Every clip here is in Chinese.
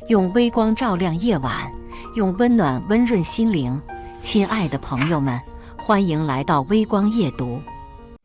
用微光照亮夜晚，用温暖温润心灵。亲爱的朋友们，欢迎来到微光夜读。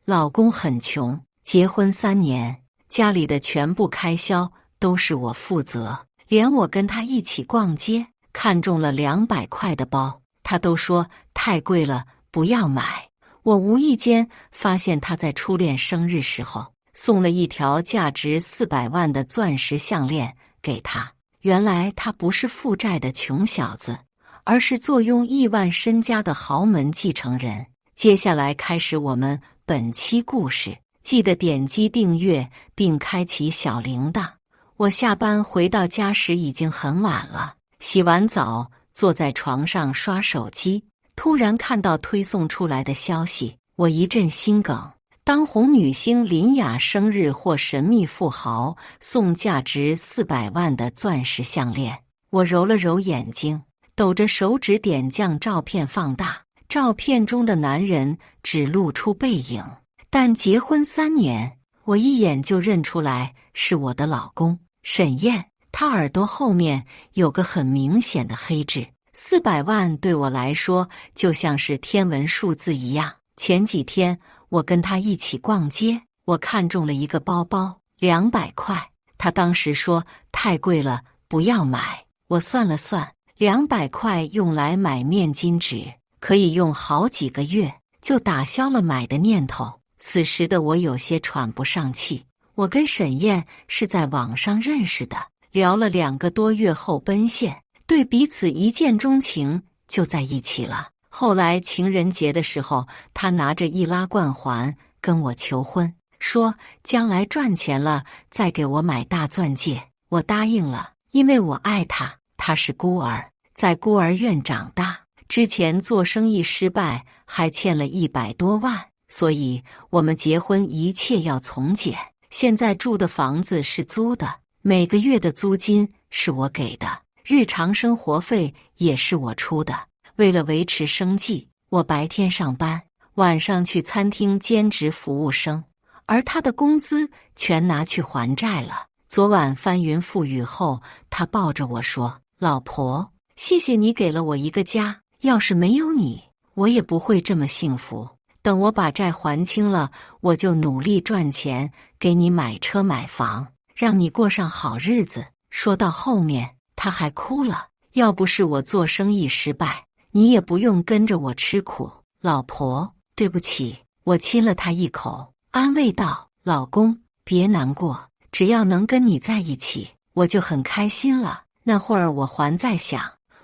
老公很穷，结婚3年，家里的全部开销都是我负责，连我跟他一起逛街，看中了200块的包，他都说太贵了，不要买。我无意间发现他在初恋生日时候送了一条价值400万的钻石项链给他。原来他不是负债的穷小子，而是坐拥亿万身家的豪门继承人。接下来开始我们本期故事，记得点击订阅并开启小铃铛。我下班回到家时已经很晚了，洗完澡坐在床上刷手机，突然看到推送出来的消息，我一阵心梗。当红女星林雅生日获神秘富豪送价值400万的钻石项链，我揉了揉眼睛，抖着手指点将照片放大。照片中的男人只露出背影，但结婚3年，我一眼就认出来是我的老公沈燕。他耳朵后面有个很明显的黑痣，400万对我来说就像是天文数字一样。前几天我跟他一起逛街，我看中了一个包包，200块。他当时说太贵了，不要买。我算了算，200块用来买面巾纸，可以用好几个月，就打消了买的念头。此时的我有些喘不上气。我跟沈燕是在网上认识的，聊了2个多月后奔现，对彼此一见钟情，就在一起了。后来情人节的时候，他拿着易拉罐环跟我求婚，说将来赚钱了再给我买大钻戒。我答应了，因为我爱他。他是孤儿，在孤儿院长大，之前做生意失败，还欠了100多万，所以我们结婚一切要从简。现在住的房子是租的，每个月的租金是我给的，日常生活费也是我出的。为了维持生计，我白天上班，晚上去餐厅兼职服务生，而他的工资全拿去还债了。昨晚翻云覆雨后，他抱着我说：“老婆，谢谢你给了我一个家，要是没有你，我也不会这么幸福。等我把债还清了，我就努力赚钱，给你买车买房，让你过上好日子。”说到后面，他还哭了。要不是我做生意失败，你也不用跟着我吃苦。老婆，对不起。我亲了他一口，安慰道：“老公，别难过，只要能跟你在一起，我就很开心了。”那会儿我还在想，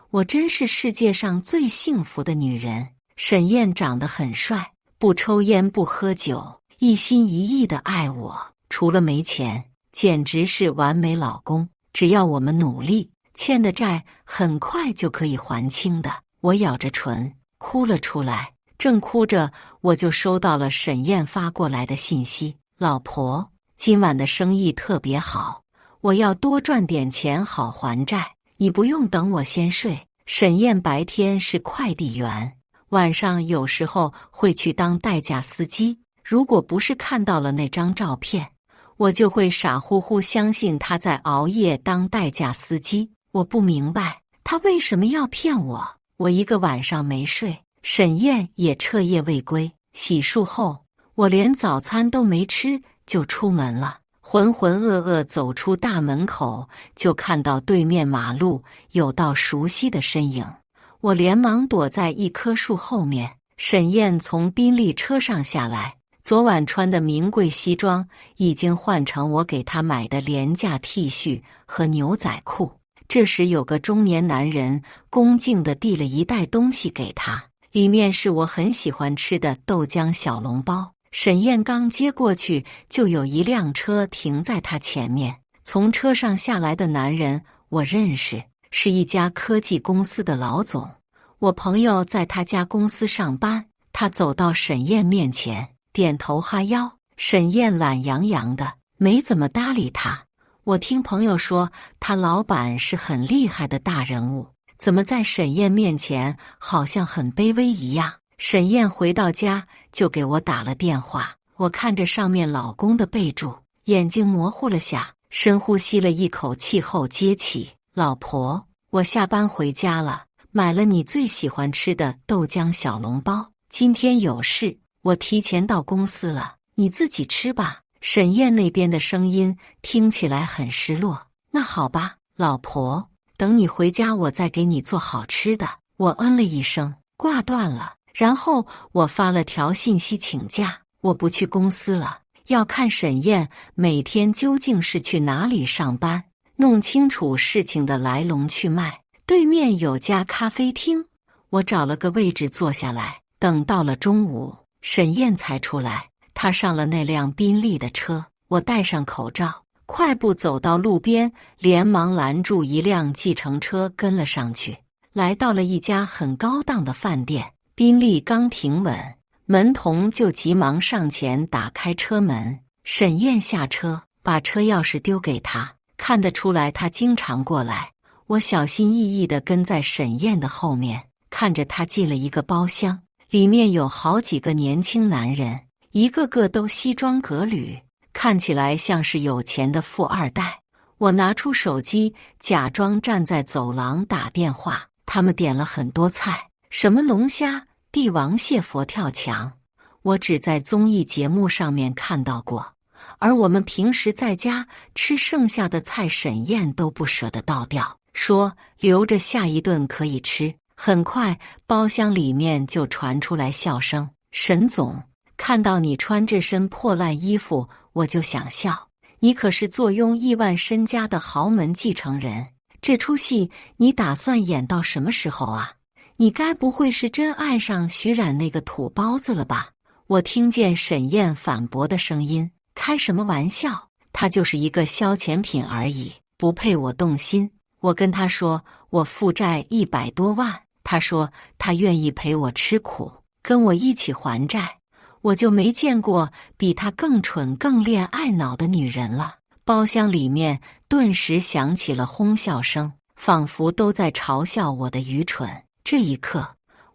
我真是世界上最幸福的女人。沈燕长得很帅，不抽烟不喝酒，一心一意地爱我，除了没钱，简直是完美老公。只要我们努力，欠的债很快就可以还清的。我咬着唇哭了出来，正哭着，我就收到了沈燕发过来的信息：“老婆，今晚的生意特别好，我要多赚点钱好还债，你不用等我先睡。”沈燕白天是快递员，晚上有时候会去当代驾司机。如果不是看到了那张照片，我就会傻乎乎相信他在熬夜当代驾司机。我不明白他为什么要骗我。我一个晚上没睡，沈燕也彻夜未归。洗漱后，我连早餐都没吃就出门了，浑浑噩噩走出大门口，就看到对面马路有道熟悉的身影。我连忙躲在一棵树后面。沈燕从宾利车上下来，昨晚穿的名贵西装已经换成我给她买的廉价 T 恤和牛仔裤。这时有个中年男人恭敬地递了一袋东西给他，里面是我很喜欢吃的豆浆小笼包。沈燕刚接过去，就有一辆车停在他前面。从车上下来的男人我认识，是一家科技公司的老总。我朋友在他家公司上班，他走到沈燕面前，点头哈腰。沈燕懒洋洋的，没怎么搭理他。我听朋友说，他老板是很厉害的大人物，怎么在沈燕面前好像很卑微一样。沈燕回到家就给我打了电话，我看着上面老公的备注，眼睛模糊了下，深呼吸了一口气后接起：“老婆，我下班回家了，买了你最喜欢吃的豆浆小笼包。今天有事，我提前到公司了，你自己吃吧。沈燕那边的声音听起来很失落。那好吧，老婆，等你回家我再给你做好吃的。我嗯了一声，挂断了。然后我发了条信息请假，我不去公司了，要看沈燕每天究竟是去哪里上班，弄清楚事情的来龙去脉。对面有家咖啡厅，我找了个位置坐下来，等到了中午，沈燕才出来。她上了那辆宾利的车，我戴上口罩，快步走到路边，连忙拦住一辆计程车跟了上去。来到了一家很高档的饭店，宾利刚停稳，门童就急忙上前打开车门。沈燕下车，把车钥匙丢给他，看得出来他经常过来。我小心翼翼地跟在沈燕的后面，看着他进了一个包厢，里面有好几个年轻男人，一个个都西装革履，看起来像是有钱的富二代。我拿出手机，假装站在走廊打电话。他们点了很多菜，什么龙虾、帝王蟹、佛跳墙，我只在综艺节目上面看到过。而我们平时在家吃剩下的菜，沈燕都不舍得倒掉，说留着下一顿可以吃。很快，包厢里面就传出来笑声。沈总，看到你穿这身破烂衣服，我就想笑。你可是坐拥亿万身家的豪门继承人，这出戏你打算演到什么时候啊？你该不会是真爱上徐冉那个土包子了吧？我听见沈燕反驳的声音，开什么玩笑？他就是一个消遣品而已，不配我动心。我跟他说我负债100多万，他说他愿意陪我吃苦，跟我一起还债。我就没见过比他更蠢更恋爱脑的女人了。包厢里面顿时响起了哄笑声，仿佛都在嘲笑我的愚蠢。这一刻，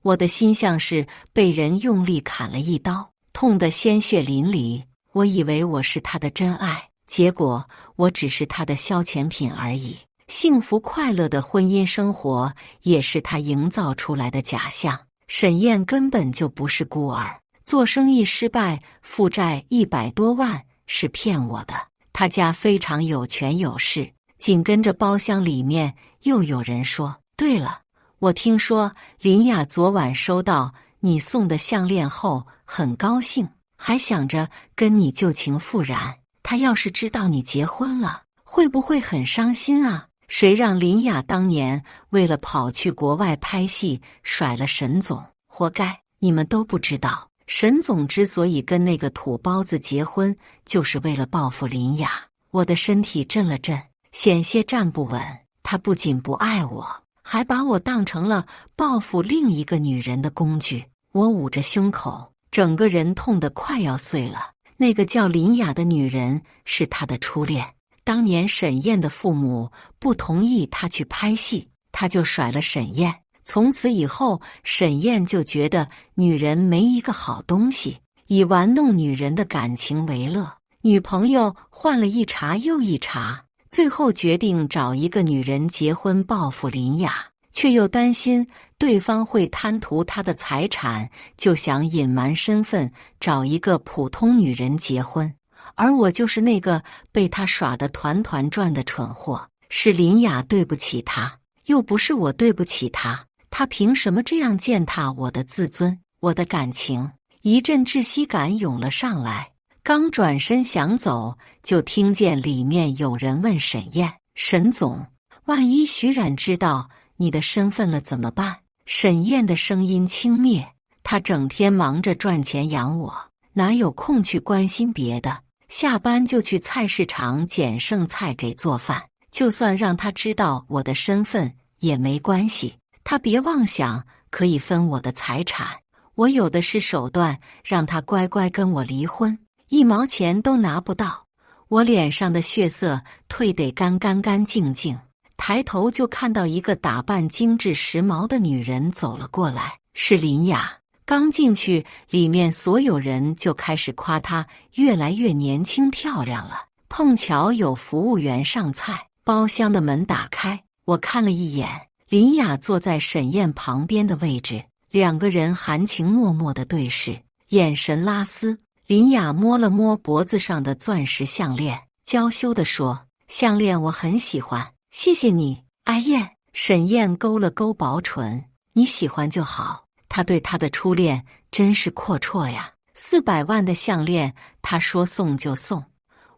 我的心像是被人用力砍了一刀，痛得鲜血淋漓。我以为我是他的真爱，结果我只是他的消遣品而已。幸福快乐的婚姻生活也是他营造出来的假象。沈燕根本就不是孤儿，做生意失败，负债100多万是骗我的。他家非常有权有势。紧跟着包厢里面又有人说，对了，我听说林雅昨晚收到你送的项链后很高兴，还想着跟你旧情复燃。她要是知道你结婚了，会不会很伤心啊？谁让林雅当年为了跑去国外拍戏甩了沈总，活该。你们都不知道，沈总之所以跟那个土包子结婚，就是为了报复林雅。我的身体震了震，险些站不稳。他不仅不爱我，还把我当成了报复另一个女人的工具。我捂着胸口，整个人痛得快要碎了。那个叫林雅的女人是他的初恋。当年沈燕的父母不同意他去拍戏，他就甩了沈燕。从此以后，沈燕就觉得女人没一个好东西，以玩弄女人的感情为乐。女朋友换了一茬又一茬，最后决定找一个女人结婚报复林雅，却又担心对方会贪图她的财产，就想隐瞒身份，找一个普通女人结婚。而我就是那个被他耍得团团转的蠢货。是林雅对不起他，又不是我对不起他。他凭什么这样践踏我的自尊，我的感情？一阵窒息感涌了上来，刚转身想走，就听见里面有人问沈燕：“沈总，万一徐冉知道你的身份了怎么办？”沈燕的声音轻蔑：“他整天忙着赚钱养我，哪有空去关心别的？下班就去菜市场捡剩菜给做饭。就算让他知道我的身份也没关系，他别妄想可以分我的财产。我有的是手段，让他乖乖跟我离婚，1毛钱都拿不到。”我脸上的血色退得干净净，抬头就看到一个打扮精致时髦的女人走了过来，是林雅。刚进去，里面所有人就开始夸她越来越年轻漂亮了。碰巧有服务员上菜，包厢的门打开，我看了一眼，林雅坐在沈燕旁边的位置，两个人含情脉脉的对视，眼神拉丝。林雅摸了摸脖子上的钻石项链，娇羞地说：“项链我很喜欢，谢谢你，阿燕。”沈燕勾了勾薄唇：“你喜欢就好。”他对他的初恋真是阔绰呀，400万的项链，他说送就送。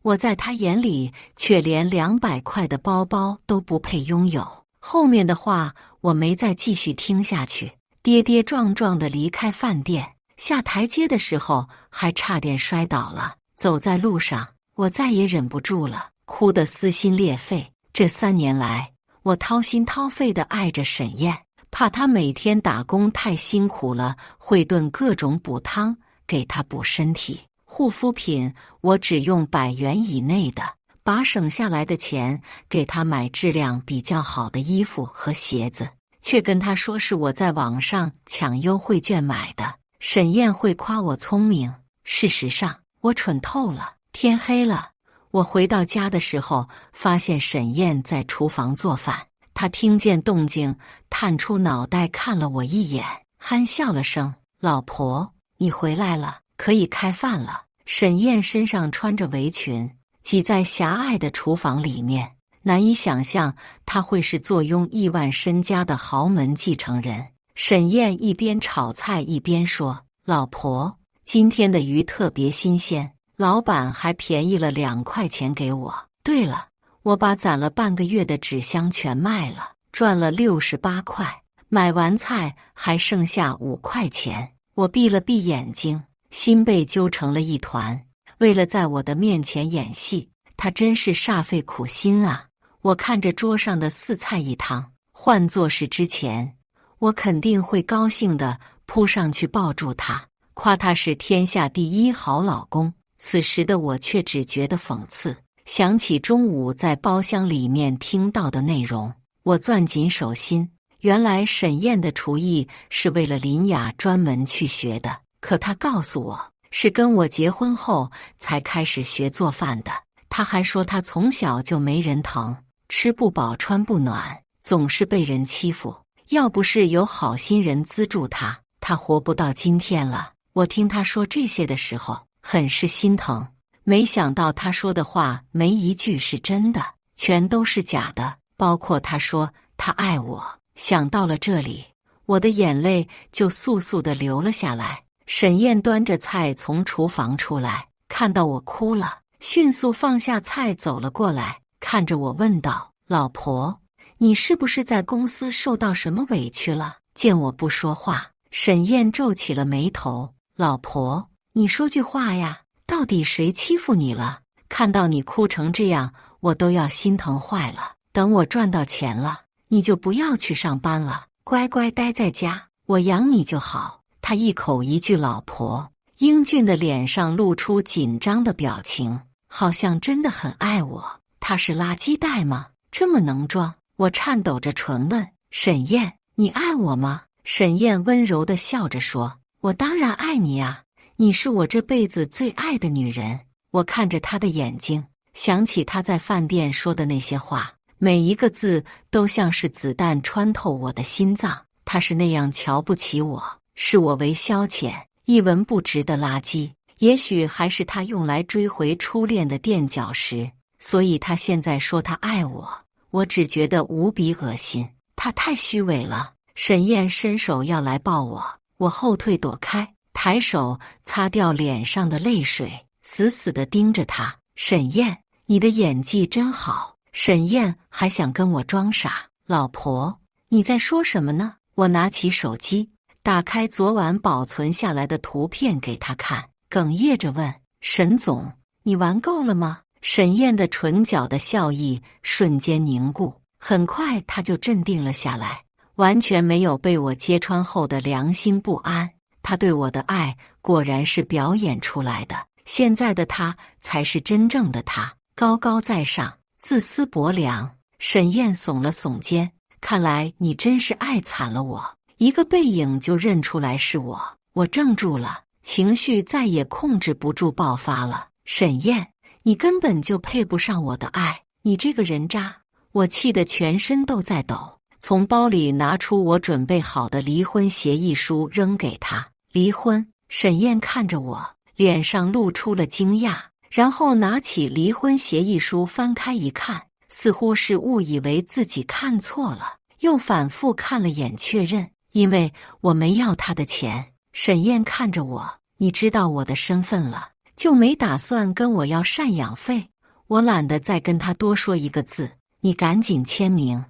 我在他眼里却连200块的包包都不配拥有。后面的话我没再继续听下去，跌跌撞撞地离开饭店，下台阶的时候还差点摔倒了。走在路上，我再也忍不住了，哭得撕心裂肺。这3年来，我掏心掏肺地爱着沈燕，怕她每天打工太辛苦了，会炖各种补汤给她补身体。护肤品我只用100元以内的，把省下来的钱给她买质量比较好的衣服和鞋子，却跟她说是我在网上抢优惠券买的。沈燕会夸我聪明，事实上我蠢透了。天黑了，我回到家的时候，发现沈燕在厨房做饭。她听见动静，探出脑袋看了我一眼，憨笑了声：“老婆，你回来了，可以开饭了。”沈燕身上穿着围裙，挤在狭隘的厨房里面，难以想象她会是坐拥亿万身家的豪门继承人。沈燕一边炒菜一边说：“老婆，今天的鱼特别新鲜，老板还便宜了2块钱给我。对了，我把攒了半个月的纸箱全卖了，赚了68块，买完菜还剩下5块钱。”我闭了闭眼睛，心被揪成了一团。为了在我的面前演戏，他真是煞费苦心啊。我看着桌上的4菜1汤，换作是之前，我肯定会高兴地扑上去抱住他，夸他是天下第一好老公。此时的我却只觉得讽刺。想起中午在包厢里面听到的内容，我攥紧手心。原来沈燕的厨艺是为了林雅专门去学的，可她告诉我，是跟我结婚后才开始学做饭的。她还说她从小就没人疼，吃不饱穿不暖，总是被人欺负。要不是有好心人资助她，她活不到今天了。我听她说这些的时候，很是心疼。没想到她说的话没一句是真的，全都是假的，包括她说她爱我。想到了这里，我的眼泪就簌簌地流了下来。沈燕端着菜从厨房出来，看到我哭了，迅速放下菜走了过来，看着我问道：“老婆，你是不是在公司受到什么委屈了？”见我不说话，沈燕皱起了眉头：“老婆，你说句话呀，到底谁欺负你了？看到你哭成这样，我都要心疼坏了。等我赚到钱了，你就不要去上班了，乖乖待在家，我养你就好。”他一口一句老婆，英俊的脸上露出紧张的表情，好像真的很爱我。他是垃圾袋吗？这么能装？我颤抖着唇问：“沈燕，你爱我吗？”沈燕温柔地笑着说：“我当然爱你啊，你是我这辈子最爱的女人。”我看着他的眼睛，想起他在饭店说的那些话，每一个字都像是子弹穿透我的心脏。他是那样瞧不起我，视我为消遣、一文不值的垃圾。也许还是他用来追回初恋的垫脚石，所以他现在说他爱我，我只觉得无比恶心。他太虚伪了。沈燕伸手要来抱我，我后退躲开，抬手擦掉脸上的泪水，死死地盯着他。沈燕，你的演技真好。沈燕还想跟我装傻。老婆，你在说什么呢？我拿起手机，打开昨晚保存下来的图片给他看，哽咽着问：“沈总，你玩够了吗？”沈燕的唇角的笑意瞬间凝固，很快她就镇定了下来，完全没有被我揭穿后的良心不安。她对我的爱果然是表演出来的，现在的她才是真正的她，高高在上，自私薄凉。沈燕耸了耸肩，看来你真是爱惨了我，一个背影就认出来是我。我怔住了，情绪再也控制不住爆发了。沈燕，你根本就配不上我的爱，你这个人渣！我气得全身都在抖，从包里拿出我准备好的离婚协议书扔给他。离婚？沈燕看着我，脸上露出了惊讶，然后拿起离婚协议书翻开一看，似乎是误以为自己看错了，又反复看了眼确认。因为我没要他的钱。沈燕看着我，你知道我的身份了，就没打算跟我要赡养费？我懒得再跟他多说一个字，你赶紧签名。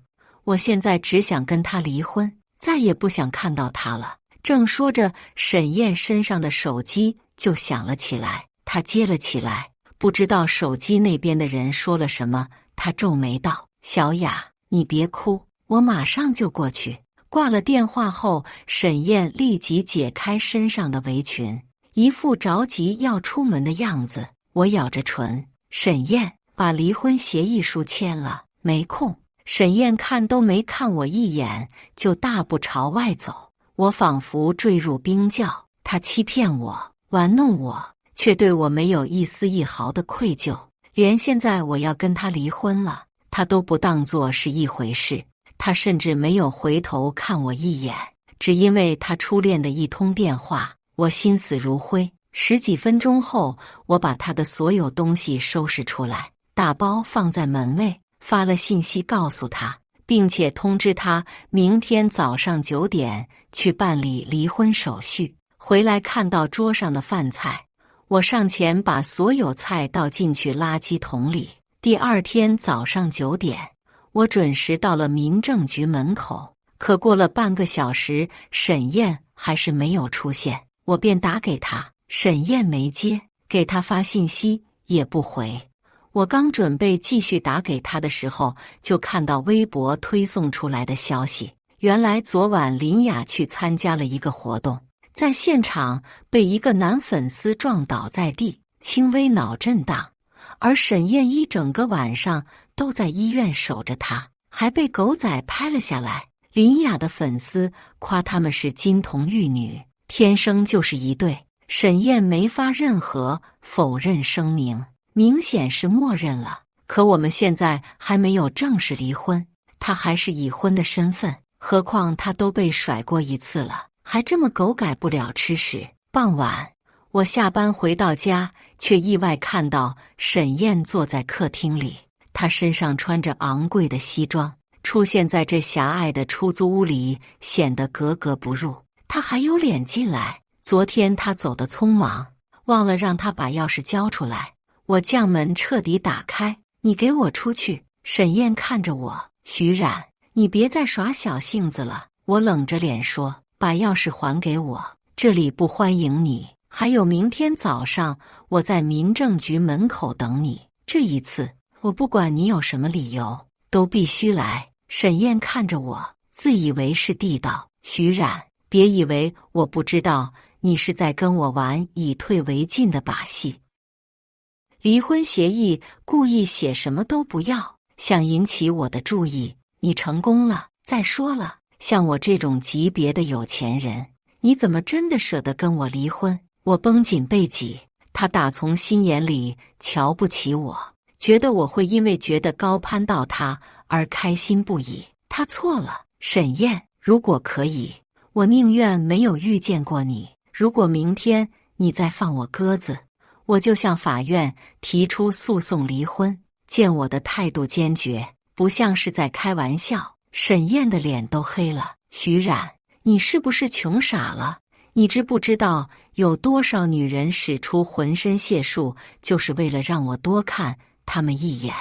我现在只想跟他离婚，再也不想看到他了。正说着，沈燕身上的手机就响了起来，她接了起来，不知道手机那边的人说了什么，她皱眉道：小雅，你别哭，我马上就过去。挂了电话后，沈燕立即解开身上的围裙，一副着急要出门的样子。我咬着唇，沈燕，把离婚协议书签了。没空。沈燕看都没看我一眼，就大步朝外走。我仿佛坠入冰窖，她欺骗我，玩弄我，却对我没有一丝一毫的愧疚。连现在我要跟他离婚了，她都不当作是一回事。他甚至没有回头看我一眼，只因为他初恋的一通电话，我心死如灰。十几分钟后，我把他的所有东西收拾出来，打包放在门卫，发了信息告诉他，并且通知他明天早上9点去办理离婚手续。回来看到桌上的饭菜，我上前把所有菜倒进去垃圾桶里。第二天早上9点。我准时到了民政局门口，可过了半个小时，沈燕还是没有出现。我便打给她，沈燕没接，给她发信息也不回。我刚准备继续打给她的时候，就看到微博推送出来的消息，原来昨晚林雅去参加了一个活动，在现场被一个男粉丝撞倒在地，轻微脑震荡，而沈燕一整个晚上都在医院守着他，还被狗仔拍了下来。林雅的粉丝夸他们是金童玉女，天生就是一对。沈燕没发任何否认声明，明显是默认了。可我们现在还没有正式离婚，他还是已婚的身份，何况他都被甩过一次了，还这么狗改不了吃屎。傍晚，我下班回到家，却意外看到沈燕坐在客厅里。她身上穿着昂贵的西装，出现在这狭隘的出租屋里，显得格格不入。她还有脸进来？昨天她走得匆忙，忘了让她把钥匙交出来。我将门彻底打开，你给我出去！沈燕看着我，徐冉，你别再耍小性子了。我冷着脸说，把钥匙还给我，这里不欢迎你。还有明天早上，我在民政局门口等你。这一次，我不管你有什么理由，都必须来。沈燕看着我，自以为是地道：徐冉，别以为我不知道你是在跟我玩以退为进的把戏。离婚协议故意写什么都不要，想引起我的注意，你成功了。再说了，像我这种级别的有钱人，你怎么真的舍得跟我离婚？我绷紧背脊，他打从心眼里瞧不起我，觉得我会因为觉得高攀到他而开心不已。他错了，沈燕，如果可以，我宁愿没有遇见过你。如果明天你再放我鸽子，我就向法院提出诉讼离婚。见我的态度坚决，不像是在开玩笑，沈燕的脸都黑了。徐冉，你是不是穷傻了？你知不知道有多少女人使出浑身解数，就是为了让我多看他们一眼？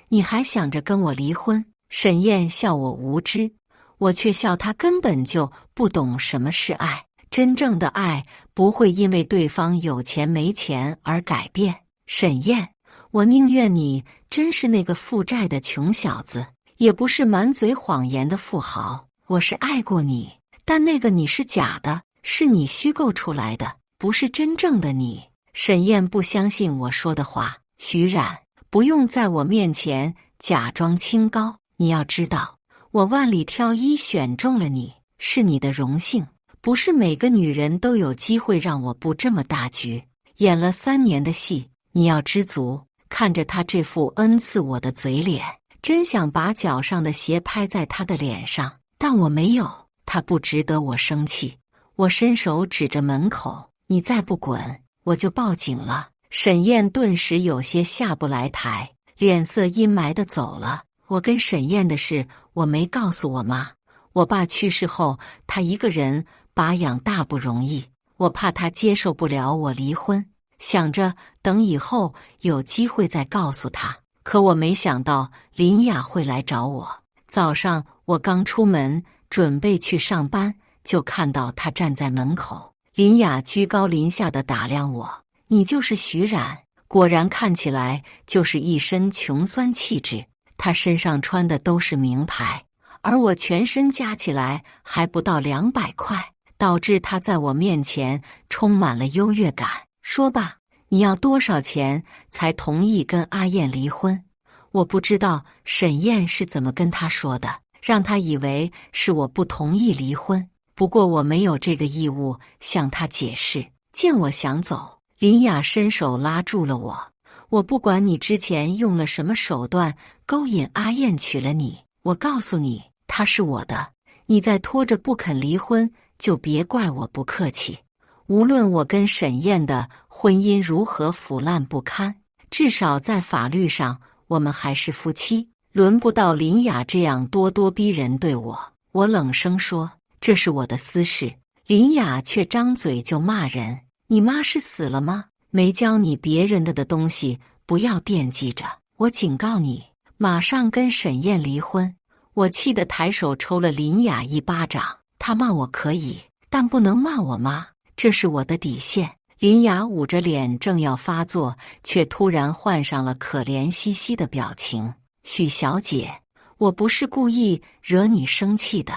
你还想着跟我离婚？沈燕笑我无知，我却笑她根本就不懂什么是爱。真正的爱不会因为对方有钱没钱而改变。沈燕，我宁愿你真是那个负债的穷小子，也不是满嘴谎言的富豪。我是爱过你，但那个你是假的，是你虚构出来的，不是真正的你。沈燕不相信我说的话。徐冉，不用在我面前假装清高，你要知道，我万里挑一选中了你，是你的荣幸，不是每个女人都有机会让我布这么大局。演了3年的戏，你要知足，看着他这副恩赐我的嘴脸，真想把脚上的鞋拍在他的脸上，但我没有。他不值得我生气。我伸手指着门口，你再不滚，我就报警了。沈燕顿时有些下不来台，脸色阴霾地走了。我跟沈燕的事，我没告诉我妈。我爸去世后，她一个人把养大不容易，我怕她接受不了我离婚，想着等以后有机会再告诉她。可我没想到林雅会来找我。早上我刚出门准备去上班，就看到她站在门口。林雅居高临下地打量我，你就是徐冉？果然看起来就是一身穷酸气质。她身上穿的都是名牌，而我全身加起来还不到200块，导致她在我面前充满了优越感。说吧，你要多少钱才同意跟阿燕离婚？我不知道沈燕是怎么跟她说的，让她以为是我不同意离婚。不过我没有这个义务向她解释。见我想走，林雅伸手拉住了我。我不管你之前用了什么手段勾引阿燕娶了你，我告诉你，她是我的。你再拖着不肯离婚，就别怪我不客气。无论我跟沈燕的婚姻如何腐烂不堪，至少在法律上我们还是夫妻，轮不到林雅这样咄咄逼人对我。我冷声说，这是我的私事。林雅却张嘴就骂人，你妈是死了吗？没教你别人的东西不要惦记着。我警告你，马上跟沈燕离婚。我气得抬手抽了林雅一巴掌。她骂我可以，但不能骂我妈，这是我的底线。林雅捂着脸正要发作，却突然换上了可怜兮兮的表情。许小姐，我不是故意惹你生气的。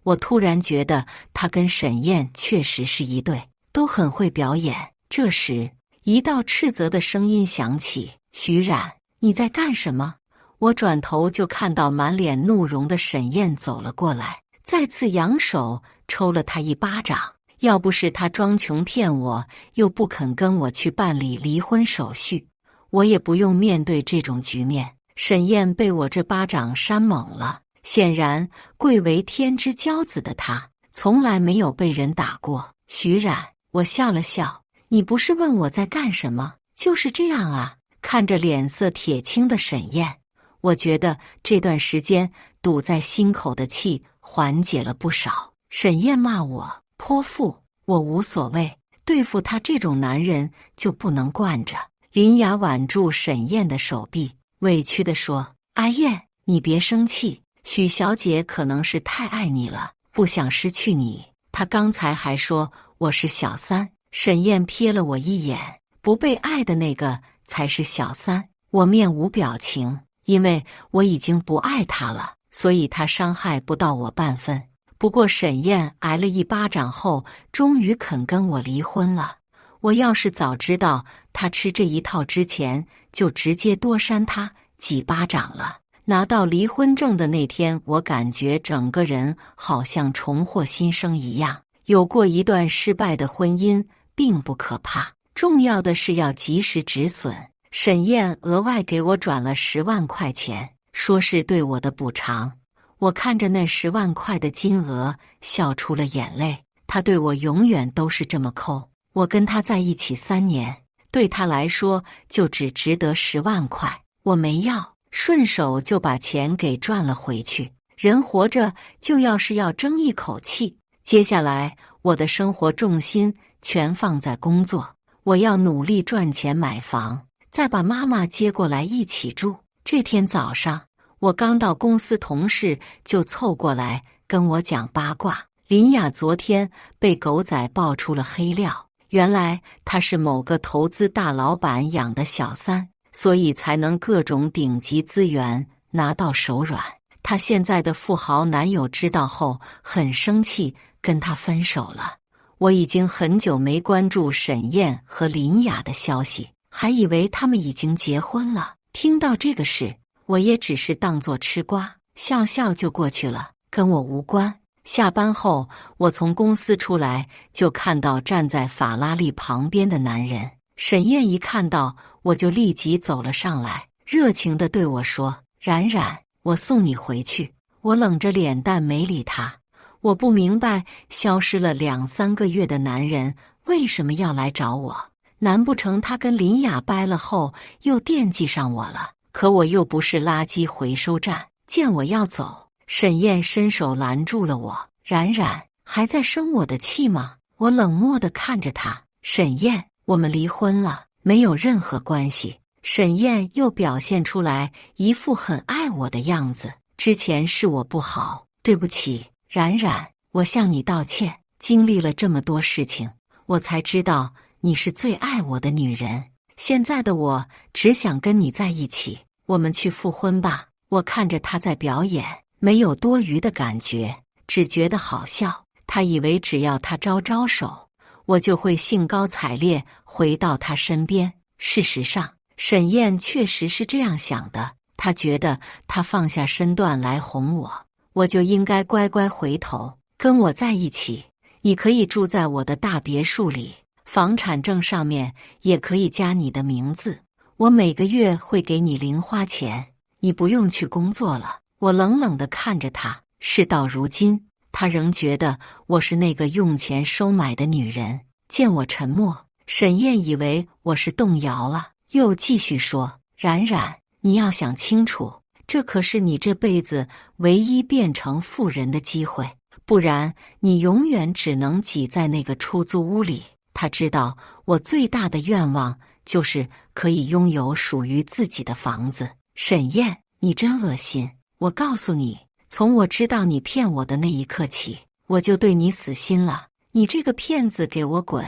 我突然觉得她跟沈燕确实是一对，都很会表演。这时一道斥责的声音响起，徐冉，你在干什么？我转头就看到满脸怒容的沈燕走了过来，再次扬手抽了她一巴掌。要不是她装穷骗我，又不肯跟我去办理离婚手续，我也不用面对这种局面。沈燕被我这巴掌扇懵了，显然贵为天之骄子的她从来没有被人打过。徐冉，我笑了笑，你不是问我在干什么？就是这样啊。看着脸色铁青的沈燕，我觉得这段时间堵在心口的气缓解了不少。沈燕骂我泼妇，我无所谓，对付他这种男人就不能惯着。林雅挽住沈燕的手臂，委屈地说，阿燕，你别生气，许小姐可能是太爱你了，不想失去你。她刚才还说我是小三。沈燕瞥了我一眼，不被爱的那个才是小三。我面无表情，因为我已经不爱她了，所以她伤害不到我半分。不过沈燕挨了一巴掌后，终于肯跟我离婚了。我要是早知道她吃这一套之前，就直接多扇她几巴掌了。拿到离婚证的那天，我感觉整个人好像重获新生一样。有过一段失败的婚姻并不可怕，重要的是要及时止损。沈燕额外给我转了10万块钱，说是对我的补偿。我看着那10万块的金额，笑出了眼泪。他对我永远都是这么抠。我跟他在一起3年，对他来说就只值得10万块。我没要，顺手就把钱给赚了回去。人活着就要争一口气。接下来我的生活重心全放在工作，我要努力赚钱买房，再把妈妈接过来一起住。这天早上我刚到公司，同事就凑过来跟我讲八卦。林雅昨天被狗仔爆出了黑料，原来她是某个投资大老板养的小三，所以才能各种顶级资源拿到手软。她现在的富豪男友知道后很生气，跟她分手了。我已经很久没关注沈燕和林雅的消息，还以为他们已经结婚了。听到这个事，我也只是当作吃瓜，笑笑就过去了，跟我无关。下班后，我从公司出来，就看到站在法拉利旁边的男人。沈燕一看到我就立即走了上来，热情地对我说：冉冉，我送你回去。我冷着脸蛋没理他。我不明白，消失了2-3个月的男人为什么要来找我？难不成他跟林雅掰了后又惦记上我了？可我又不是垃圾回收站。见我要走，沈燕伸手拦住了我。冉冉，还在生我的气吗？我冷漠地看着他。沈燕，我们离婚了，没有任何关系。沈燕又表现出来一副很爱我的样子。之前是我不好，对不起，冉冉，我向你道歉。经历了这么多事情，我才知道你是最爱我的女人。现在的我只想跟你在一起，我们去复婚吧。我看着他在表演，没有多余的感觉，只觉得好笑。他以为只要他招招手，我就会兴高采烈回到他身边。事实上，沈燕确实是这样想的。她觉得他放下身段来哄我，我就应该乖乖回头跟我在一起。你可以住在我的大别墅里，房产证上面也可以加你的名字，我每个月会给你零花钱，你不用去工作了。我冷冷地看着他。事到如今，他仍觉得我是那个用钱收买的女人。见我沉默，沈燕以为我是动摇了，又继续说：冉冉，你要想清楚，这可是你这辈子唯一变成富人的机会，不然你永远只能挤在那个出租屋里。他知道我最大的愿望就是可以拥有属于自己的房子。沈燕，你真恶心！我告诉你，从我知道你骗我的那一刻起，我就对你死心了。你这个骗子，给我滚！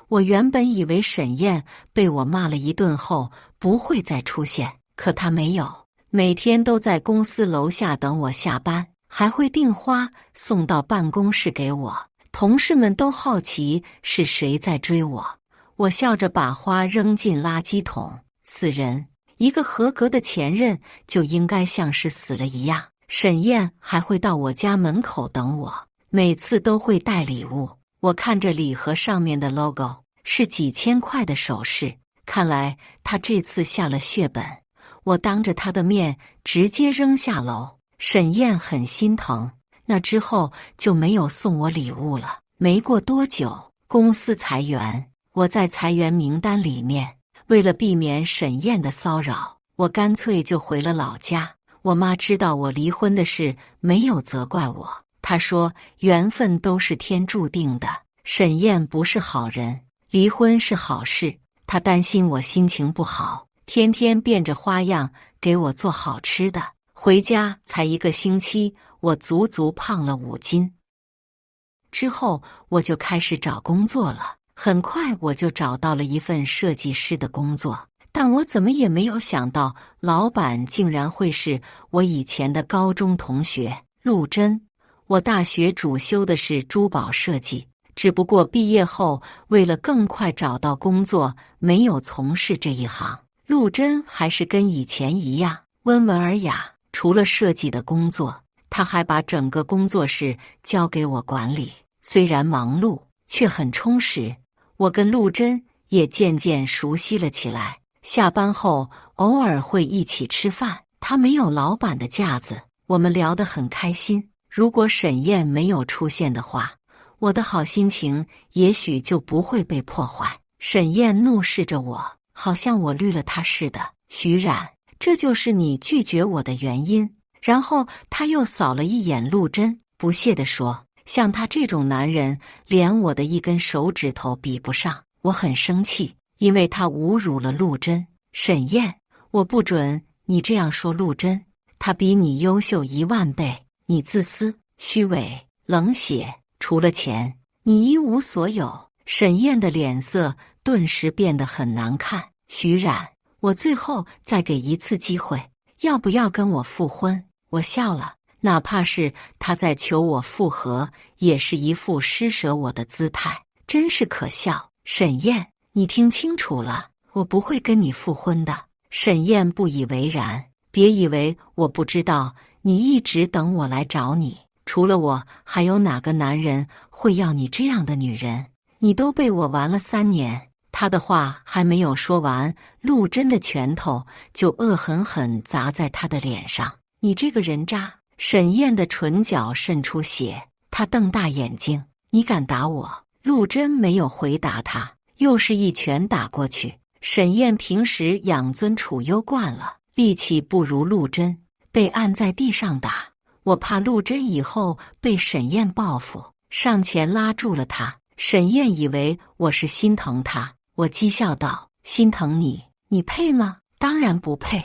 我原本以为沈燕被我骂了一顿后不会再出现，可她没有，每天都在公司楼下等我下班，还会订花送到办公室给我。同事们都好奇是谁在追我。我笑着把花扔进垃圾桶。死人！一个合格的前任就应该像是死了一样。沈燕还会到我家门口等我，每次都会带礼物。我看着礼盒上面的 logo， 是几千块的首饰，看来他这次下了血本。我当着他的面直接扔下楼。沈燕很心疼，那之后就没有送我礼物了。没过多久，公司裁员，我在裁员名单里面。为了避免沈燕的骚扰，我干脆就回了老家。我妈知道我离婚的事，没有责怪我。她说缘分都是天注定的，沈燕不是好人，离婚是好事。她担心我心情不好，天天变着花样给我做好吃的。回家才1个星期，我足足胖了5斤。之后我就开始找工作了，很快我就找到了一份设计师的工作。但我怎么也没有想到，老板竟然会是我以前的高中同学陆贞。我大学主修的是珠宝设计，只不过毕业后为了更快找到工作，没有从事这一行。陆贞还是跟以前一样温文尔雅，除了设计的工作，他还把整个工作室交给我管理。虽然忙碌，却很充实。我跟陆贞也渐渐熟悉了起来。下班后偶尔会一起吃饭，他没有老板的架子，我们聊得很开心。如果沈燕没有出现的话，我的好心情也许就不会被破坏。沈燕怒视着我，好像我绿了她似的。徐冉，这就是你拒绝我的原因。然后他又扫了一眼陆贞，不屑地说，像他这种男人，连我的一根手指头比不上。我很生气，因为他侮辱了陆贞。沈燕，我不准你这样说陆贞，他比你优秀10000倍。你自私、虚伪、冷血，除了钱，你一无所有。沈燕的脸色顿时变得很难看。徐冉，我最后再给一次机会，要不要跟我复婚？我笑了，哪怕是他在求我复合，也是一副施舍我的姿态，真是可笑。沈燕，你听清楚了，我不会跟你复婚的。沈燕不以为然，别以为我不知道，你一直等我来找你，除了我，还有哪个男人会要你这样的女人？你都被我玩了3年。他的话还没有说完，陆贞的拳头就恶狠狠砸在他的脸上。你这个人渣！沈燕的唇角渗出血，她瞪大眼睛：你敢打我？陆贞没有回答他，又是一拳打过去。沈燕平时养尊处优惯了，力气不如陆贞，被按在地上打。我怕陆贞以后被沈燕报复，上前拉住了他。沈燕以为我是心疼他，我讥笑道：心疼你？你配吗？当然不配。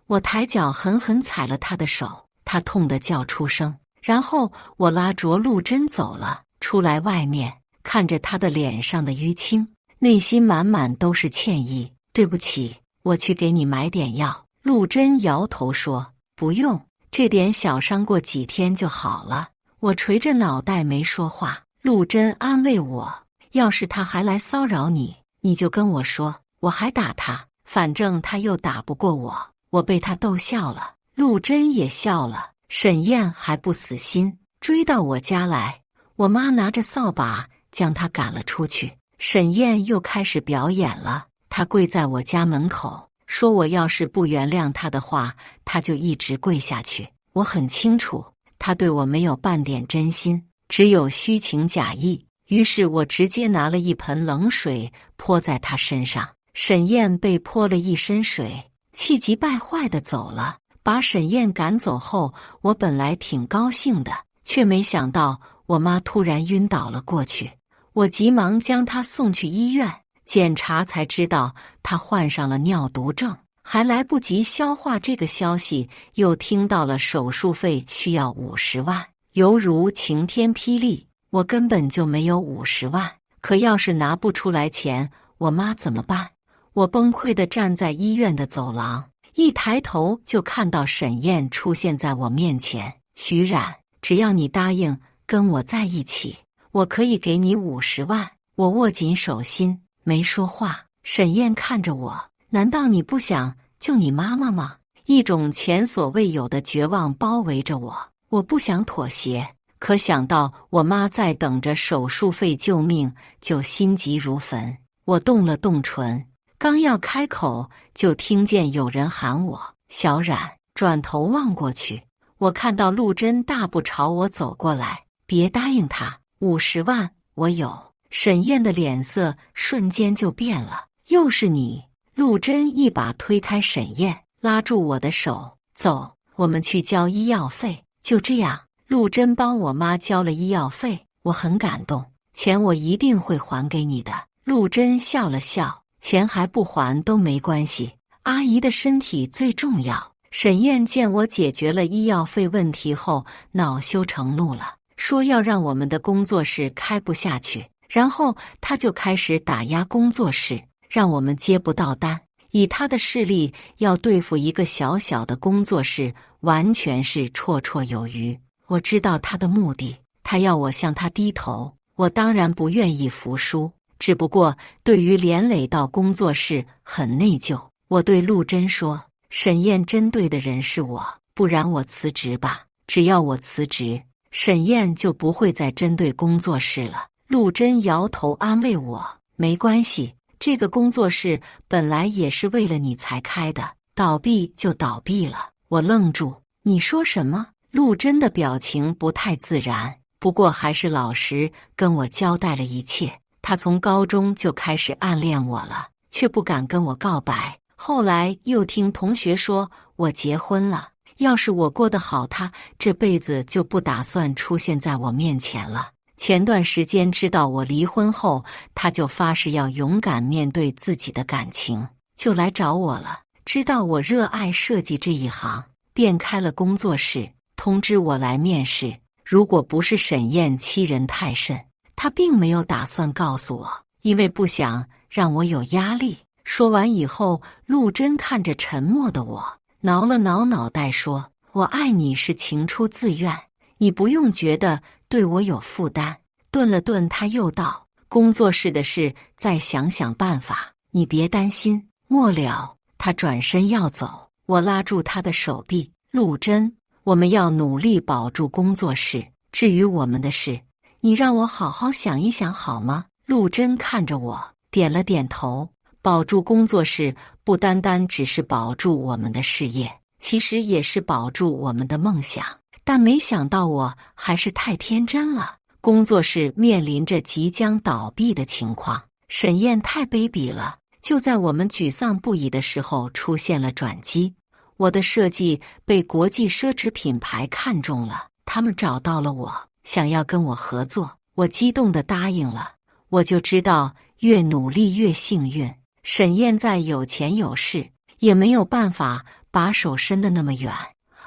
我抬脚狠狠踩了他的手，他痛得叫出声。然后我拉着陆贞走了，出来外面，看着他的脸上的淤青，内心满满都是歉意。对不起，我去给你买点药。陆贞摇头说：不用，这点小伤过几天就好了。我垂着脑袋没说话。陆贞安慰我：要是他还来骚扰你，你就跟我说，我还打他，反正他又打不过我。我被他逗笑了，陆贞也笑了。沈燕还不死心，追到我家来，我妈拿着扫把将他赶了出去。沈燕又开始表演了，她跪在我家门口，说我要是不原谅她的话，她就一直跪下去。我很清楚，她对我没有半点真心，只有虚情假意。于是我直接拿了一盆冷水泼在她身上。沈燕被泼了一身水，气急败坏地走了。把沈燕赶走后，我本来挺高兴的，却没想到我妈突然晕倒了过去。我急忙将她送去医院检查，才知道她患上了尿毒症。还来不及消化这个消息，又听到了手术费需要50万，犹如晴天霹雳。我根本就没有50万，可要是拿不出来钱，我妈怎么办？我崩溃地站在医院的走廊，一抬头就看到沈燕出现在我面前。徐冉，只要你答应跟我在一起，我可以给你50万。我握紧手心，没说话。沈燕看着我，难道你不想救你妈妈吗？一种前所未有的绝望包围着我。我不想妥协，可想到我妈在等着手术费救命，就心急如焚。我动了动唇，刚要开口，就听见有人喊我：小冉。转头望过去，我看到陆贞大步朝我走过来。别答应他，50万我有。沈燕的脸色瞬间就变了。又是你！陆贞一把推开沈燕，拉住我的手：走，我们去交医药费。就这样，陆贞帮我妈交了医药费，我很感动。钱我一定会还给你的。陆贞笑了笑：钱还不还都没关系，阿姨的身体最重要。沈燕见我解决了医药费问题后，恼羞成怒了，说要让我们的工作室开不下去，然后她就开始打压工作室，让我们接不到单。以她的势力，要对付一个小小的工作室，完全是绰绰有余。我知道她的目的，她要我向她低头，我当然不愿意服输。只不过对于连累到工作室很内疚。我对陆贞说：沈燕针对的人是我，不然我辞职吧。只要我辞职，沈燕就不会再针对工作室了。陆贞摇头安慰我：没关系，这个工作室本来也是为了你才开的，倒闭就倒闭了。我愣住，你说什么？陆贞的表情不太自然，不过还是老实跟我交代了一切。他从高中就开始暗恋我了，却不敢跟我告白。后来又听同学说我结婚了，要是我过得好，他这辈子就不打算出现在我面前了。前段时间知道我离婚后，他就发誓要勇敢面对自己的感情，就来找我了。知道我热爱设计这一行，便开了工作室，通知我来面试。如果不是沈燕欺人太甚，他并没有打算告诉我，因为不想让我有压力。说完以后，陆贞看着沉默的我，挠了挠脑袋说：我爱你是情出自愿，你不用觉得对我有负担。顿了顿，他又道：工作室的事再想想办法，你别担心。末了，他转身要走，我拉住他的手臂：陆贞，我们要努力保住工作室，至于我们的事，你让我好好想一想好吗？陆贞看着我，点了点头。保住工作室，不单单只是保住我们的事业，其实也是保住我们的梦想。但没想到我还是太天真了，工作室面临着即将倒闭的情况。沈燕太卑鄙了，就在我们沮丧不已的时候出现了转机。我的设计被国际奢侈品牌看中了，他们找到了我，想要跟我合作。我激动地答应了。我就知道越努力越幸运。沈燕再有钱有势，也没有办法把手伸得那么远。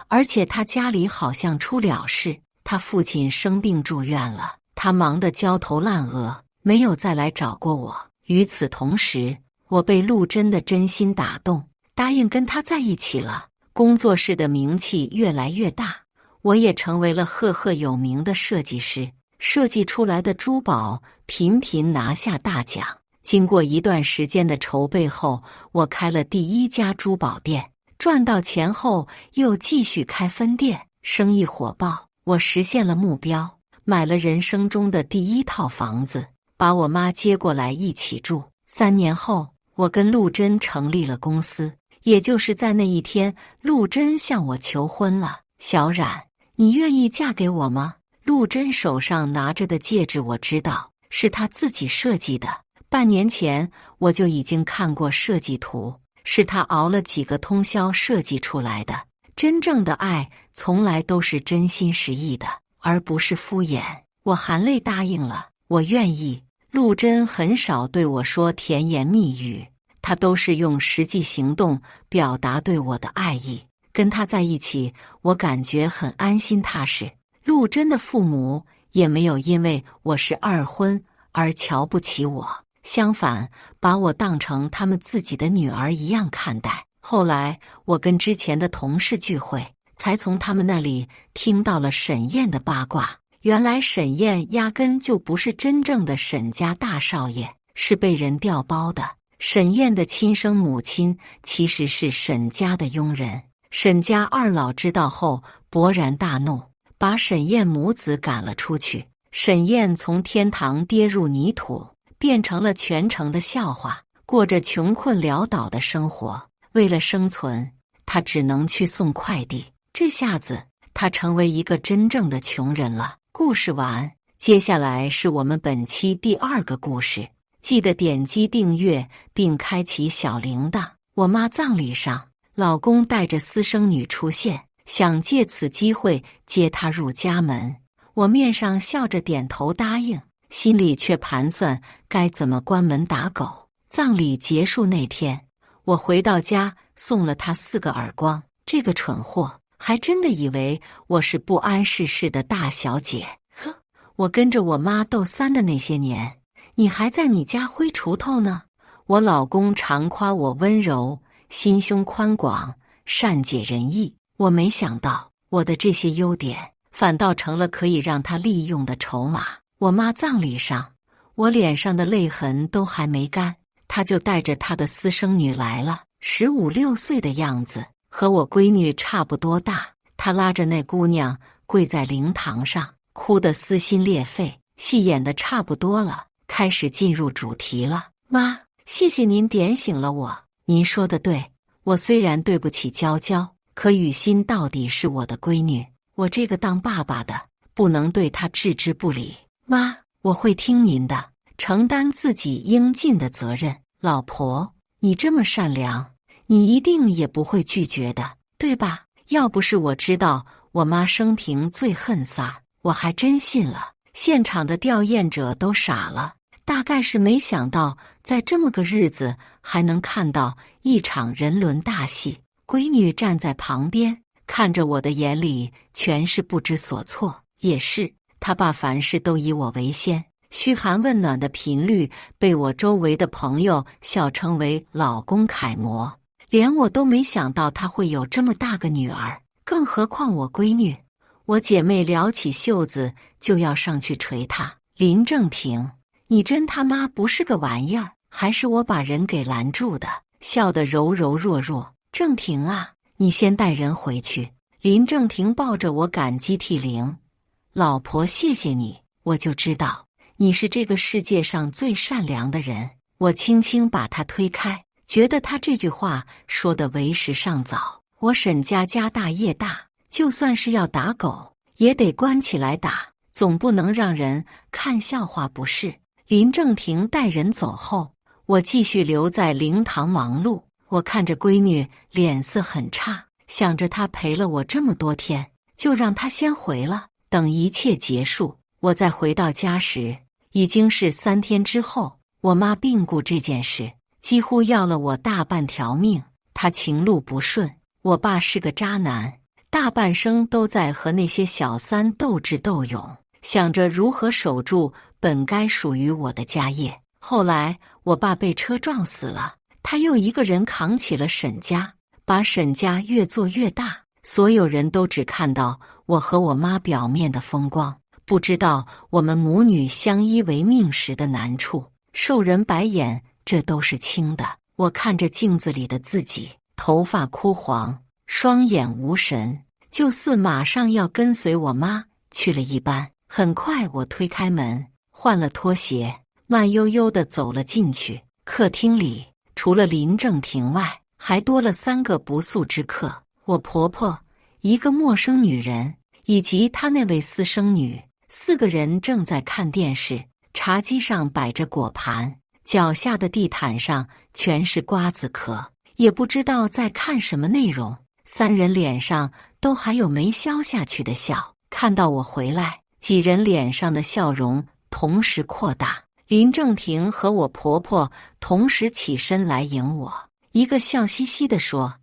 而且他家里好像出了事，他父亲生病住院了，他忙得焦头烂额，没有再来找过我。与此同时，我被陆贞的真心打动，答应跟他在一起了。工作室的名气越来越大，我也成为了赫赫有名的设计师，设计出来的珠宝频频拿下大奖。经过一段时间的筹备后，我开了第一家珠宝店，赚到钱后又继续开分店，生意火爆。我实现了目标，买了人生中的第一套房子，把我妈接过来一起住。3年后，我跟陆贞成立了公司，也就是在那一天，陆贞向我求婚了。小冉，你愿意嫁给我吗？陆贞手上拿着的戒指，我知道是她自己设计的。半年前我就已经看过设计图，是她熬了几个通宵设计出来的。真正的爱从来都是真心实意的，而不是敷衍。我含泪答应了，我愿意。陆贞很少对我说甜言蜜语，她都是用实际行动表达对我的爱意。跟她在一起，我感觉很安心踏实。陆贞的父母也没有因为我是二婚而瞧不起我，相反，把我当成他们自己的女儿一样看待。后来，我跟之前的同事聚会，才从他们那里听到了沈燕的八卦。原来沈燕压根就不是真正的沈家大少爷，是被人调包的。沈燕的亲生母亲其实是沈家的佣人。沈家二老知道后勃然大怒，把沈燕母子赶了出去。沈燕从天堂跌入泥土，变成了全城的笑话，过着穷困潦倒的生活。为了生存，她只能去送快递。这下子，她成为一个真正的穷人了。故事完，接下来是我们本期第2个故事。记得点击订阅并开启小铃铛。我妈葬礼上，老公带着私生女出现，想借此机会接她入家门。我面上笑着点头答应，心里却盘算该怎么关门打狗。葬礼结束那天，我回到家送了她4个耳光。这个蠢货还真的以为我是不谙世事的大小姐。呵，我跟着我妈斗3的那些年，你还在你家挥锄头呢。我老公常夸我温柔，心胸宽广，善解人意。我没想到我的这些优点反倒成了可以让他利用的筹码。我妈葬礼上，我脸上的泪痕都还没干，他就带着他的私生女来了，15、16岁的样子，和我闺女差不多大。他拉着那姑娘跪在灵堂上，哭得撕心裂肺。戏演得差不多了，开始进入主题了。妈，谢谢您点醒了我。您说的对，我虽然对不起娇娇，可雨欣到底是我的闺女，我这个当爸爸的不能对她置之不理。妈，我会听您的，承担自己应尽的责任。老婆，你这么善良，你一定也不会拒绝的，对吧？要不是我知道我妈生平最恨三儿，我还真信了。现场的吊唁者都傻了，大概是没想到在这么个日子还能看到一场人伦大戏。闺女站在旁边，看着我的眼里全是不知所措。也是，她爸凡事都以我为先，嘘寒问暖的频率被我周围的朋友笑称为老公楷模。连我都没想到他会有这么大个女儿，更何况我闺女。我姐妹撩起袖子就要上去捶她。林正廷，你真他妈不是个玩意儿，还是我把人给拦住的？笑得柔柔弱弱。正廷啊，你先带人回去。林正廷抱着我感激涕零。老婆，谢谢你，我就知道你是这个世界上最善良的人。我轻轻把他推开，觉得他这句话说得为时尚早。我沈家家大业大，就算是要打狗，也得关起来打，总不能让人看笑话不是？林正廷带人走后，我继续留在灵堂忙碌。我看着闺女脸色很差，想着她陪了我这么多天，就让她先回了。等一切结束，我再回到家时，已经是3天之后。我妈病故这件事，几乎要了我大半条命。她情路不顺，我爸是个渣男，大半生都在和那些小三斗智斗勇，想着如何守住本该属于我的家业。后来我爸被车撞死了，他又一个人扛起了沈家，把沈家越做越大。所有人都只看到我和我妈表面的风光，不知道我们母女相依为命时的难处。受人白眼，这都是轻的。我看着镜子里的自己，头发枯黄，双眼无神，就似马上要跟随我妈去了一般。很快我推开门，换了拖鞋，慢悠悠地走了进去。客厅里除了林正廷外，还多了3个不速之客，我婆婆，一个陌生女人，以及她那位私生女。4个人正在看电视，茶几上摆着果盘，脚下的地毯上全是瓜子壳，也不知道在看什么内容。3人脸上都还有没消下去的笑。看到我回来，几人脸上的笑容同时扩大。林正廷和我婆婆同时起身来迎我，一个笑嘻嘻地说：“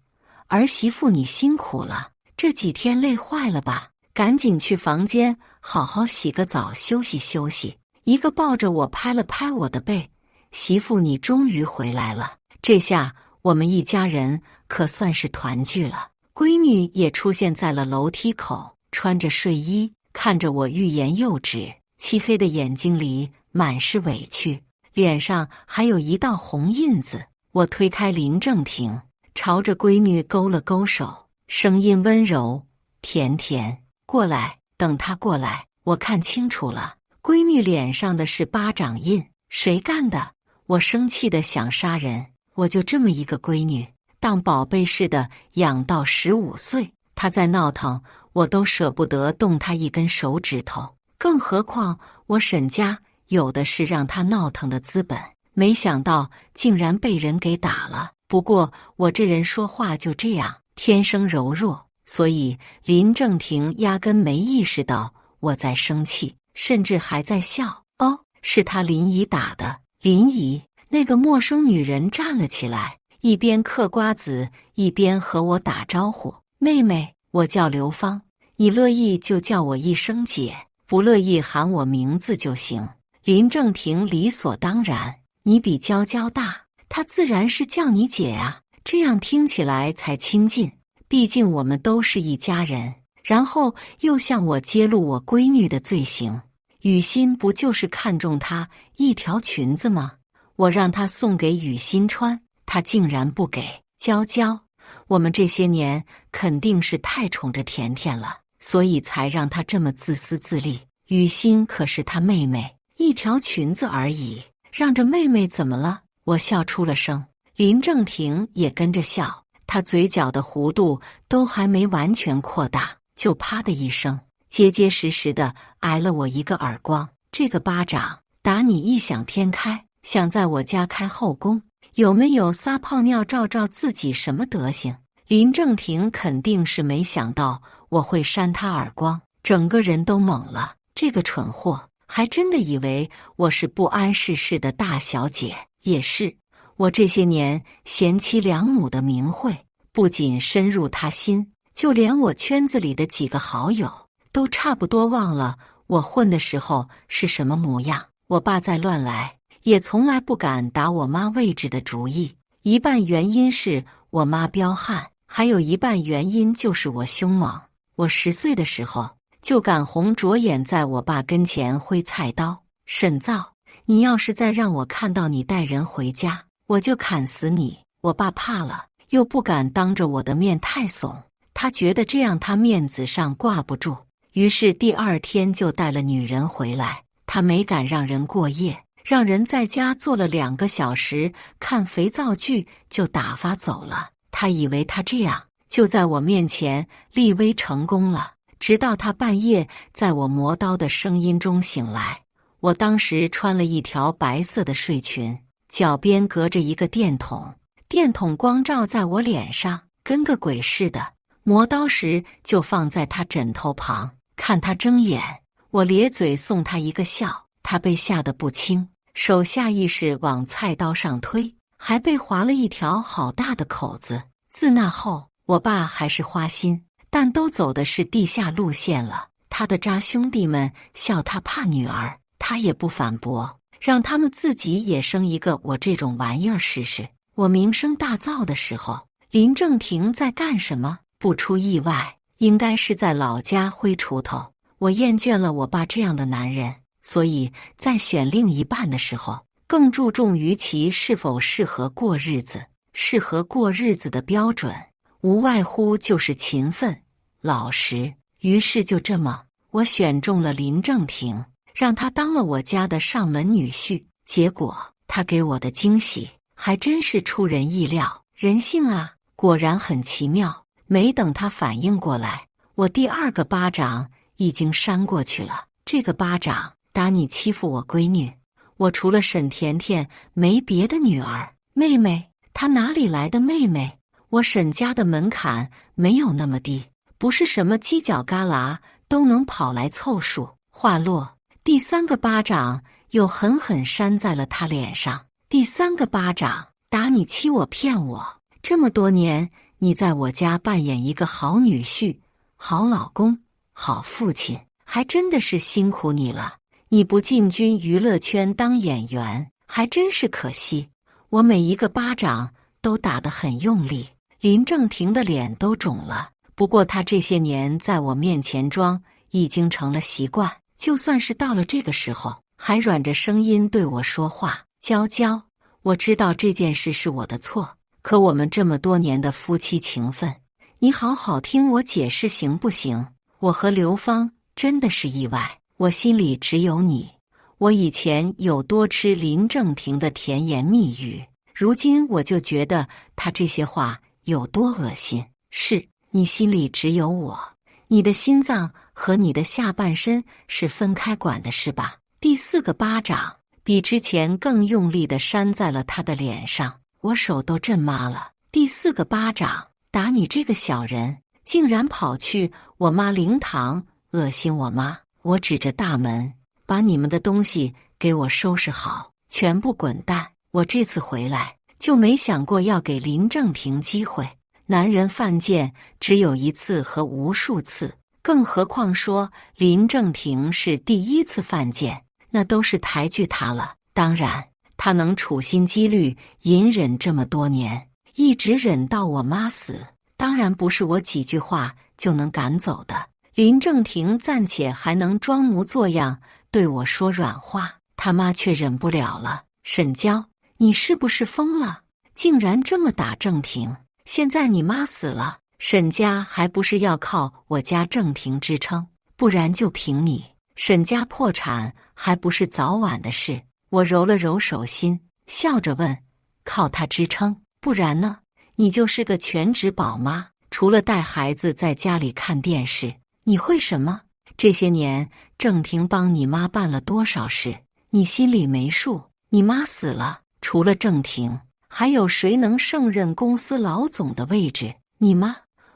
儿媳妇你辛苦了，这几天累坏了吧？赶紧去房间好好洗个澡休息休息。”一个抱着我拍了拍我的背：“媳妇你终于回来了。”这下我们一家人可算是团聚了。闺女也出现在了楼梯口，穿着睡衣，看着我欲言又止，漆黑的眼睛里满是委屈，脸上还有一道红印子。我推开林正廷，朝着闺女勾了勾手，声音温柔：“甜甜，过来。”等她过来，我看清楚了，闺女脸上的是巴掌印。谁干的？我生气的想杀人。我就这么一个闺女，当宝贝似的养到15岁，她再闹腾，我都舍不得动她一根手指头。更何况我沈家有的是让她闹腾的资本，没想到竟然被人给打了。不过我这人说话就这样，天生柔弱，所以林正廷压根没意识到我在生气，甚至还在笑。哦，是他林姨打的。林姨，那个陌生女人站了起来，一边嗑瓜子一边和我打招呼：“妹妹，我叫刘芳，你乐意就叫我一声姐，不乐意喊我名字就行。”林正廷理所当然：“你比娇娇大，她自然是叫你姐啊，这样听起来才亲近，毕竟我们都是一家人。”然后又向我揭露我闺女的罪行。雨欣不就是看中她一条裙子吗？我让她送给雨欣穿，她竟然不给。娇娇，我们这些年肯定是太宠着甜甜了，所以才让她这么自私自利。雨欣可是她妹妹，一条裙子而已，让着妹妹怎么了？我笑出了声，林正廷也跟着笑，他嘴角的弧度都还没完全扩大，就啪的一声，结结实实的挨了我一个耳光。这个巴掌打你异想天开，想在我家开后宫，有没有撒泡尿照照自己什么德行？林正廷肯定是没想到我会扇他耳光，整个人都懵了。这个蠢货还真的以为我是不谙世事的大小姐。也是，我这些年贤妻良母的名讳不仅深入他心，就连我圈子里的几个好友都差不多忘了我混的时候是什么模样。我爸再乱来，也从来不敢打我妈位置的主意，一半原因是我妈彪悍，还有一半原因就是我凶猛。我10岁的时候就敢红着眼在我爸跟前挥菜刀：“沈灶，你要是再让我看到你带人回家，我就砍死你。”我爸怕了，又不敢当着我的面太怂，他觉得这样他面子上挂不住，于是第2天就带了女人回来。他没敢让人过夜，让人在家坐了2个小时看肥皂剧就打发走了。他以为他这样就在我面前立威成功了。直到他半夜在我磨刀的声音中醒来。我当时穿了一条白色的睡裙，脚边隔着一个电筒，电筒光照在我脸上，跟个鬼似的。磨刀时就放在他枕头旁，看他睁眼，我咧嘴送他一个笑。他被吓得不轻，手下意识往菜刀上推，还被划了一条好大的口子。自那后，我爸还是花心，但都走的是地下路线了。他的渣兄弟们笑他怕女儿，他也不反驳，让他们自己也生一个我这种玩意儿试试。我名声大噪的时候，林正廷在干什么？不出意外，应该是在老家挥锄头。我厌倦了我爸这样的男人，所以在选另一半的时候，更注重于其是否适合过日子。适合过日子的标准，无外乎就是勤奋、老实。于是就这么，我选中了林正廷，让他当了我家的上门女婿。结果他给我的惊喜还真是出人意料。人性啊，果然很奇妙。没等他反应过来，我第二个巴掌已经扇过去了。这个巴掌打你欺负我闺女，我除了沈甜甜没别的女儿。妹妹，她哪里来的妹妹？我沈家的门槛没有那么低，不是什么犄角旮旯都能跑来凑数。话落，第三个巴掌又狠狠扇在了他脸上。第三个巴掌打你欺我骗我，这么多年你在我家扮演一个好女婿、好老公、好父亲，还真的是辛苦你了。你不进军娱乐圈当演员，还真是可惜。我每一个巴掌都打得很用力，林正廷的脸都肿了。不过他这些年在我面前装已经成了习惯，就算是到了这个时候，还软着声音对我说话。娇娇，我知道这件事是我的错，可我们这么多年的夫妻情分，你好好听我解释行不行？我和刘芳真的是意外，我心里只有你。我以前有多吃林正廷的甜言蜜语，如今我就觉得他这些话有多恶心。是你心里只有我，你的心脏和你的下半身是分开管的是吧？第四个巴掌比之前更用力地扇在了他的脸上，我手都震麻了。第四个巴掌打你这个小人，竟然跑去我妈灵堂恶心我妈。我指着大门，把你们的东西给我收拾好，全部滚蛋。我这次回来就没想过要给林正廷机会。男人犯贱只有一次和无数次，更何况说林正廷是第一次犯贱，那都是抬举他了。当然他能处心积虑隐忍这么多年，一直忍到我妈死，当然不是我几句话就能赶走的。林正廷暂且还能装模作样对我说软话，他妈却忍不了了。沈娇，你是不是疯了？竟然这么打正廷！现在你妈死了，沈家还不是要靠我家正廷支撑？不然就凭你，沈家破产还不是早晚的事？我揉了揉手心，笑着问：靠他支撑？不然呢？你就是个全职宝妈，除了带孩子在家里看电视，你会什么？这些年正廷帮你妈办了多少事，你心里没数？你妈死了，除了正廷，还有谁能胜任公司老总的位置？你妈？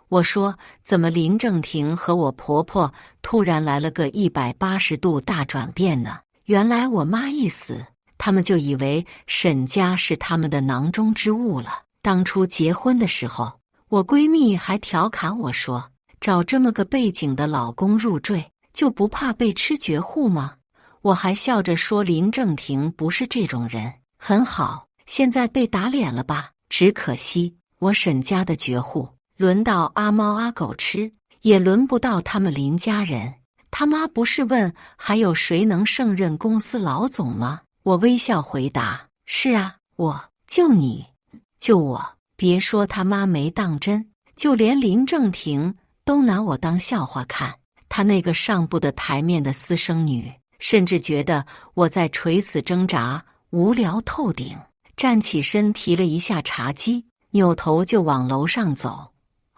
我说，怎么林正廷和我婆婆突然来了个180度大转变呢？原来我妈一死，他们就以为沈家是他们的囊中之物了。当初结婚的时候，我闺蜜还调侃我说，找这么个背景的老公入赘，就不怕被吃绝户吗？我还笑着说林正廷不是这种人。很好，现在被打脸了吧？只可惜我沈家的绝户轮到阿猫阿狗吃，也轮不到他们林家人。他妈不是问还有谁能胜任公司老总吗？我微笑回答，是啊，就你，就我。别说他妈没当真，就连林正廷都拿我当笑话看。他那个上不得台面的私生女，甚至觉得我在垂死挣扎，无聊透顶，站起身提了一下茶几，扭头就往楼上走。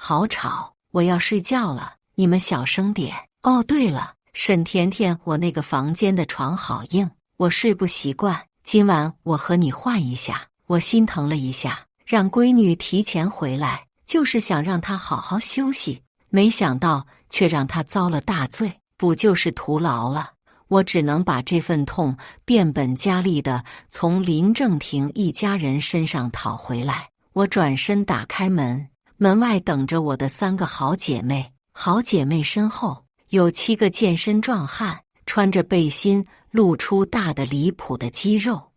好吵，我要睡觉了，你们小声点。哦，对了，沈甜甜，我那个房间的床好硬，我睡不习惯，今晚我和你换一下。我心疼了一下，让闺女提前回来，就是想让她好好休息，没想到却让她遭了大罪，不就是徒劳了。我只能把这份痛变本加厉地从林正廷一家人身上讨回来。我转身打开门，门外等着我的3个好姐妹。好姐妹身后有7个健身壮汉，穿着背心，露出大的离谱的肌肉。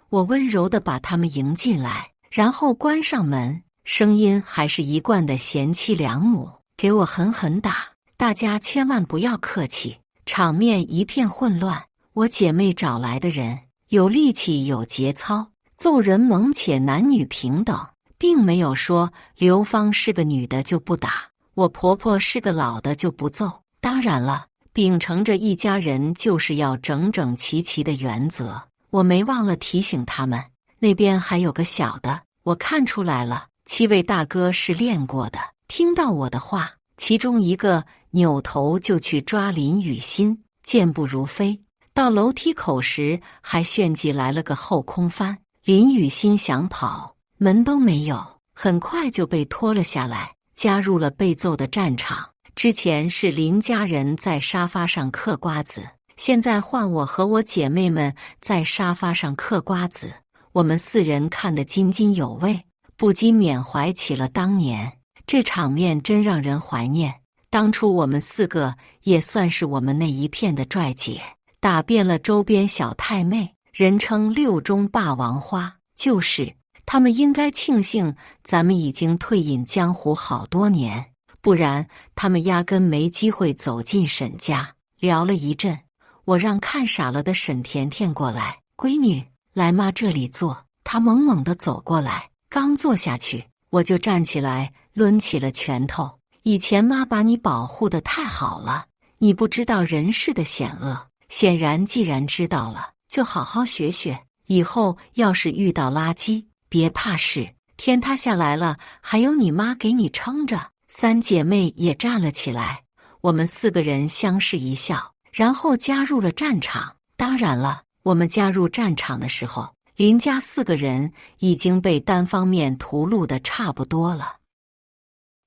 我温柔地把他们迎进来，然后关上门，声音还是一贯的贤妻良母，给我狠狠打，大家千万不要客气。场面一片混乱，我姐妹找来的人有力气有节操，揍人猛且男女平等，并没有说刘芳是个女的就不打，我婆婆是个老的就不揍。当然了，秉承着一家人就是要整整齐齐的原则，我没忘了提醒他们，那边还有个小的，我看出来了，7位大哥是练过的。听到我的话，其中一个扭头就去抓林雨欣，健步如飞。到楼梯口时，还炫技来了个后空翻。林雨欣想跑，门都没有，很快就被拖了下来，加入了被揍的战场。之前是林家人在沙发上嗑瓜子，现在换我和我姐妹们在沙发上嗑瓜子。我们4人看得津津有味，不禁缅怀起了当年，这场面真让人怀念。当初我们4个也算是我们那一片的拽姐，打遍了周边小太妹，人称6中霸王花。就是他们应该庆幸咱们已经退隐江湖好多年，不然他们压根没机会走进沈家。聊了一阵，我让看傻了的沈甜甜过来，闺女，来妈这里坐。她猛猛地走过来，刚坐下去，我就站起来抡起了拳头。以前妈把你保护得太好了，你不知道人世的险恶。显然既然知道了，就好好学学，以后要是遇到垃圾，别怕事，天塌下来了还有你妈给你撑着。3姐妹也站了起来，我们4个人相视一笑，然后加入了战场。当然了，我们加入战场的时候，林家4个人已经被单方面屠戮的差不多了。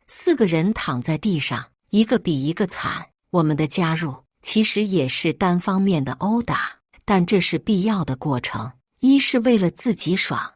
4个人躺在地上，一个比一个惨。我们的加入其实也是单方面的殴打，但这是必要的过程，一是为了自己爽，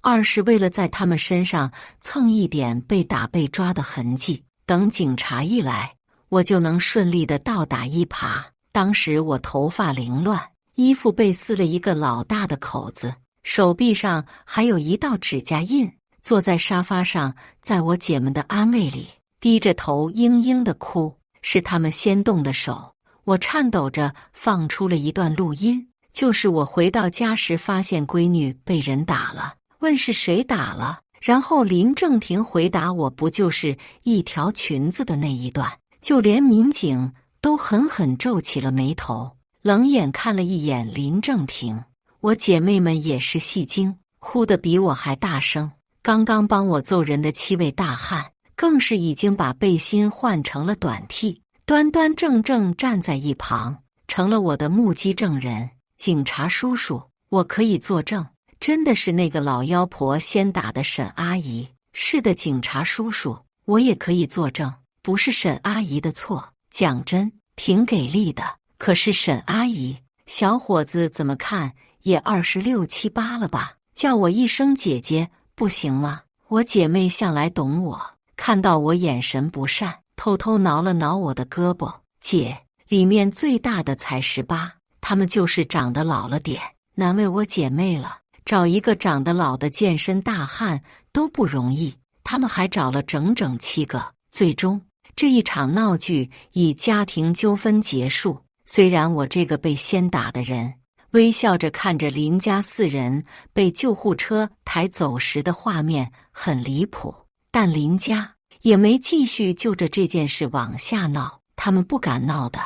二是为了在他们身上蹭一点被打被抓的痕迹，等警察一来，我就能顺利的倒打一耙。当时我头发凌乱，衣服被撕了一个老大的口子，手臂上还有一道指甲印，坐在沙发上，在我姐们的安慰里，低着头嘤嘤的哭。是他们先动的手，我颤抖着放出了一段录音，就是我回到家时发现闺女被人打了，问是谁打了，然后林正廷回答我不就是一条裙子的那一段。就连民警都狠狠皱起了眉头，冷眼看了一眼林正廷。我姐妹们也是戏精，哭得比我还大声。刚刚帮我揍人的7位大汉更是已经把背心换成了短 T， 端端正正站在一旁，成了我的目击证人。警察叔叔，我可以作证，真的是那个老妖婆先打的沈阿姨。是的，警察叔叔，我也可以作证，不是沈阿姨的错。讲真，挺给力的。可是沈阿姨，小伙子怎么看也26、7、8了吧？叫我一声姐姐不行吗？我姐妹向来懂我，看到我眼神不善，偷偷挠了挠我的胳膊。姐，里面最大的才18，他们就是长得老了点，难为我姐妹了。找一个长得老的健身大汉都不容易，他们还找了整整7个。最终，这一场闹剧以家庭纠纷结束。虽然我这个被先打的人微笑着看着林家4人被救护车抬走时的画面很离谱，但林家也没继续就着这件事往下闹，他们不敢闹的。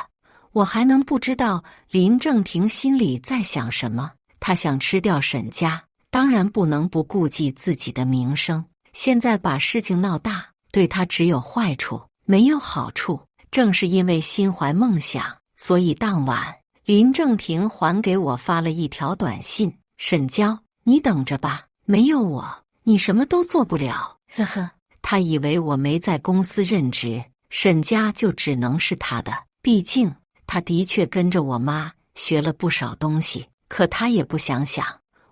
我还能不知道林正廷心里在想什么？他想吃掉沈家，当然不能不顾及自己的名声。现在把事情闹大，对他只有坏处，没有好处。正是因为心怀梦想，所以当晚林正廷还给我发了一条短信：沈娇，你等着吧，没有我，你什么都做不了。呵呵，他以为我没在公司任职，沈家就只能是他的。毕竟他的确跟着我妈学了不少东西，可他也不想想，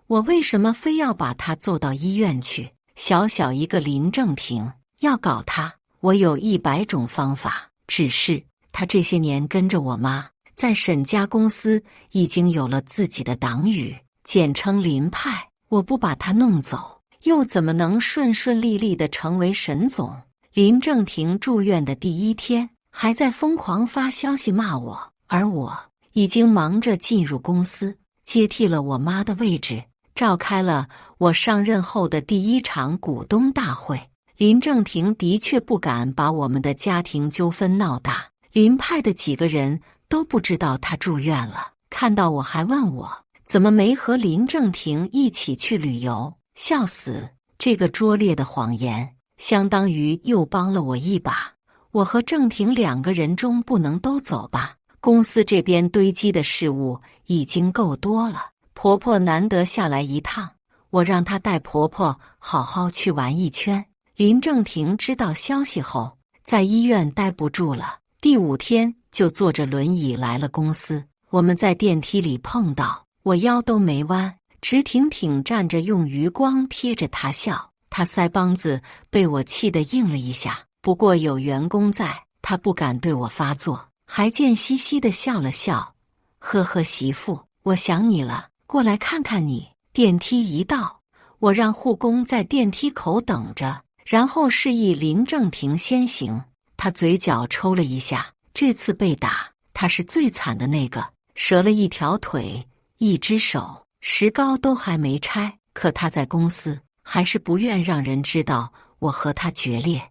我为什么非要把他揍到医院去。小小一个林正廷，要搞他，我有100种方法。只是他这些年跟着我妈，在沈家公司已经有了自己的党羽，简称林派。我不把他弄走，又怎么能顺顺利利地成为沈总？林正廷住院的第1天，还在疯狂发消息骂我，而我已经忙着进入公司，接替了我妈的位置，召开了我上任后的第1场股东大会。林正廷的确不敢把我们的家庭纠纷闹大，林派的几个人都不知道他住院了。看到我还问我怎么没和林正廷一起去旅游，笑死！这个拙劣的谎言，相当于又帮了我一把。我和正廷2个人中不能都走吧？公司这边堆积的事务已经够多了，婆婆难得下来一趟，我让她带婆婆好好去玩一圈。林正廷知道消息后，在医院待不住了，第5天就坐着轮椅来了公司。我们在电梯里碰到，我腰都没弯，直挺挺站着，用余光瞥着他笑。他腮帮子被我气得硬了一下，不过有员工在，他不敢对我发作，还贱兮兮地笑了笑：呵呵，媳妇，我想你了，过来看看你。电梯一到，我让护工在电梯口等着，然后示意林正廷先行。他嘴角抽了一下，这次被打，他是最惨的那个，折了1条腿，1只手，石膏都还没拆。可他在公司还是不愿让人知道我和他决裂。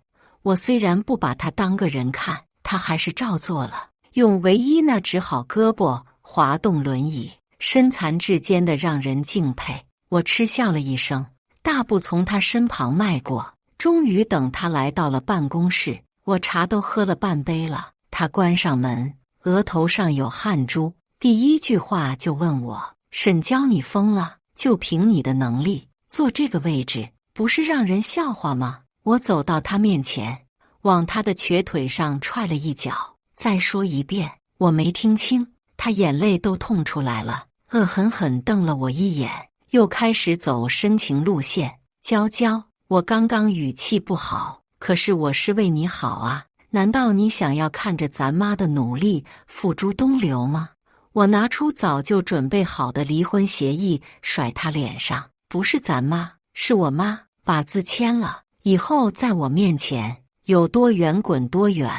我虽然不把他当个人看，他还是照做了，用唯一那只好胳膊滑动轮椅，身残志坚的让人敬佩。我嗤笑了一声，大步从他身旁迈过。终于等他来到了办公室，我茶都喝了半杯了。他关上门，额头上有汗珠，第1句话就问我：沈娇，你疯了？就凭你的能力坐这个位置，不是让人笑话吗？我走到他面前，往他的瘸腿上踹了一脚。再说一遍，我没听清。他眼泪都痛出来了，恶狠狠瞪了我一眼，又开始走深情路线。娇娇，我刚刚语气不好，可是我是为你好啊，难道你想要看着咱妈的努力付诸东流吗？我拿出早就准备好的离婚协议甩他脸上，不是咱妈，是我妈，把字签了，以后在我面前有多远滚多远。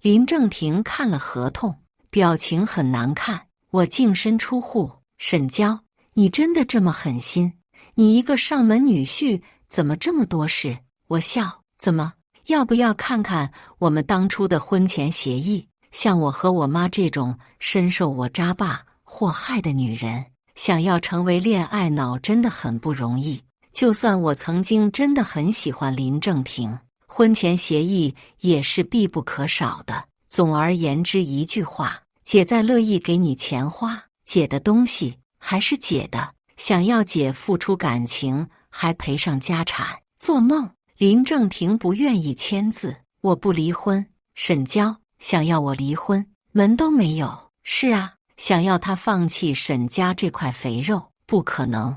林正廷看了合同，表情很难看。我净身出户，沈娇，你真的这么狠心？你一个上门女婿怎么这么多事？我笑，怎么，要不要看看我们当初的婚前协议？像我和我妈这种深受我渣爸祸害的女人，想要成为恋爱脑真的很不容易。就算我曾经真的很喜欢林正廷，婚前协议也是必不可少的。总而言之一句话，姐再乐意给你钱花，姐的东西还是姐的，想要姐付出感情还赔上家产，做梦！林正廷不愿意签字，我不离婚。沈娇想要我离婚，门都没有。是啊，想要他放弃沈家这块肥肉，不可能。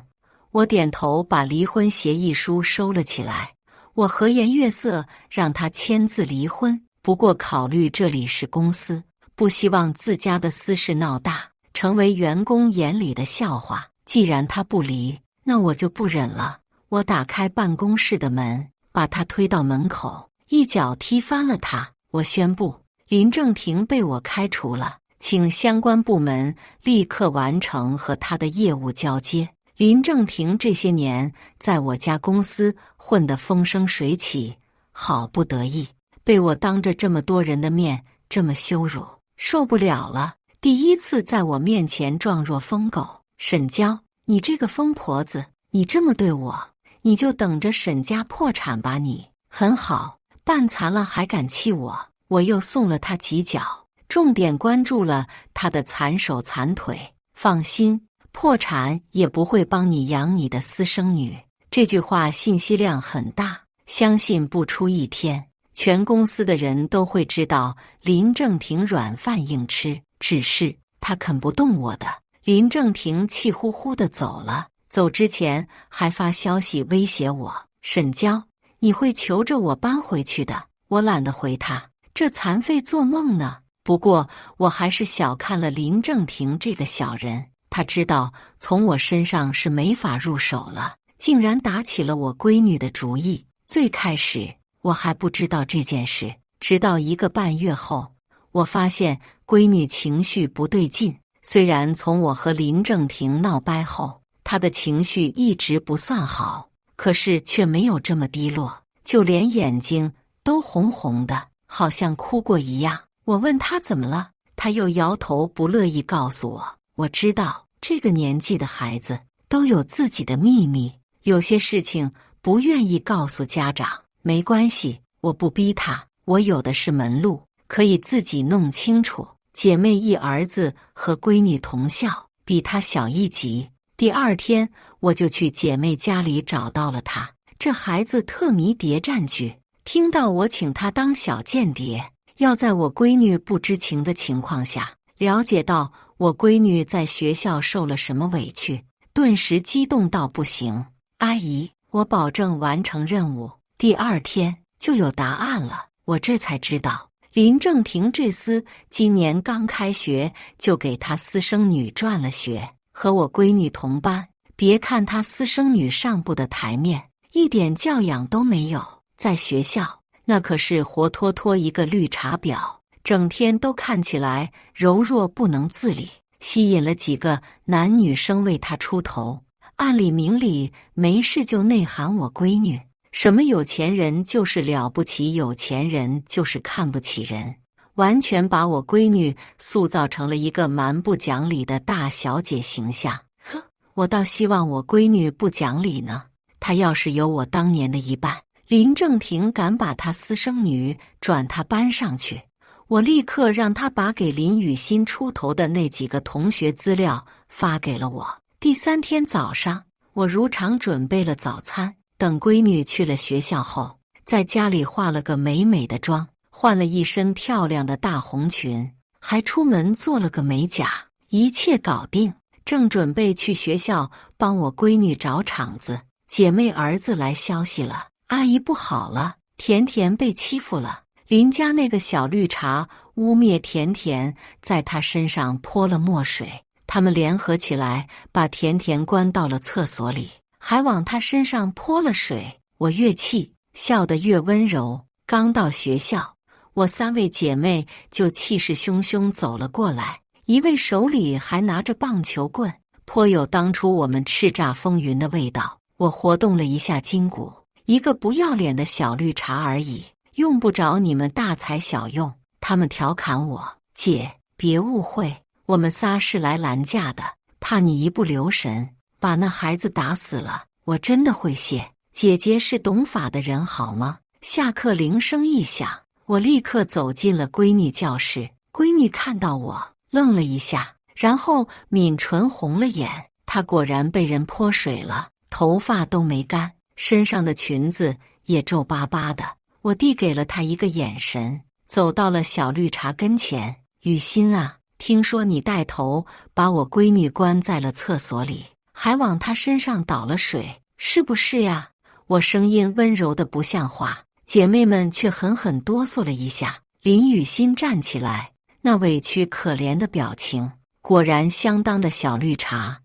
我点头，把离婚协议书收了起来。我和颜悦色让他签字离婚，不过考虑这里是公司，不希望自家的私事闹大，成为员工眼里的笑话。既然他不离，那我就不忍了。我打开办公室的门，把他推到门口，一脚踢翻了他。我宣布，林正廷被我开除了，请相关部门立刻完成和他的业务交接。林正廷这些年在我家公司混得风生水起，好不得意，被我当着这么多人的面这么羞辱，受不了了。第1次在我面前状若疯狗。沈娇，你这个疯婆子，你这么对我，你就等着沈家破产吧你。很好，半残了还敢气我，我又送了他几脚，重点关注了他的残手残腿。放心，破产也不会帮你养你的私生女。这句话信息量很大，相信不出一天，全公司的人都会知道林正廷软饭硬吃，只是他啃不动我的。林正廷气呼呼地走了，走之前还发消息威胁我：沈娇，你会求着我搬回去的。我懒得回他，这残废做梦呢。不过我还是小看了林正廷这个小人，他知道从我身上是没法入手了，竟然打起了我闺女的主意。最开始我还不知道这件事，直到1个半月后，我发现闺女情绪不对劲。虽然从我和林正廷闹掰后，她的情绪一直不算好，可是却没有这么低落，就连眼睛都红红的，好像哭过一样。我问她怎么了，她又摇头不乐意告诉我。我知道这个年纪的孩子都有自己的秘密，有些事情不愿意告诉家长，没关系，我不逼她，我有的是门路，可以自己弄清楚。姐妹一儿子和闺女同校，比她小1级。第2天我就去姐妹家里找到了她。这孩子特迷谍战剧，听到我请她当小间谍，要在我闺女不知情的情况下了解到我闺女在学校受了什么委屈，顿时激动到不行。阿姨，我保证完成任务，第2天就有答案了。我这才知道林正廷这厮今年刚开学就给他私生女转了学，和我闺女同班。别看他私生女上不得台面，一点教养都没有，在学校那可是活脱脱一个绿茶婊，整天都看起来柔弱不能自理，吸引了几个男女生为他出头，暗里明里没事就内涵我闺女。什么有钱人就是了不起，有钱人就是看不起人，完全把我闺女塑造成了一个蛮不讲理的大小姐形象。呵，我倒希望我闺女不讲理呢。她要是有我当年的一半，林正廷敢把她私生女转他班上去，我立刻让他把给林雨欣出头的那几个同学资料发给了我。第3天早上，我如常准备了早餐。等闺女去了学校后，在家里化了个美美的妆，换了一身漂亮的大红裙，还出门做了个美甲，一切搞定。正准备去学校帮我闺女找场子，姐妹儿子来消息了：阿姨不好了，甜甜被欺负了。林家那个小绿茶污蔑甜甜，在她身上泼了墨水，他们联合起来把甜甜关到了厕所里，还往她身上泼了水。我越气，笑得越温柔。刚到学校，我3位姐妹就气势汹汹走了过来，一位手里还拿着棒球棍，颇有当初我们叱咤风云的味道。我活动了一下筋骨，一个不要脸的小绿茶而已，用不着你们大材小用。他们调侃我：姐，别误会，我们仨是来拦架的，怕你一不留神把那孩子打死了。我真的会谢，姐姐是懂法的人好吗？下课铃声一响，我立刻走进了闺女教室。闺女看到我愣了一下，然后抿唇红了眼。她果然被人泼水了，头发都没干，身上的裙子也皱巴巴的。我递给了她一个眼神，走到了小绿茶跟前。雨欣啊，听说你带头把我闺女关在了厕所里，还往她身上倒了水，是不是呀？我声音温柔的不像话，姐妹们却狠狠哆嗦了一下。林雨欣站起来，那委屈可怜的表情，果然相当的小绿茶。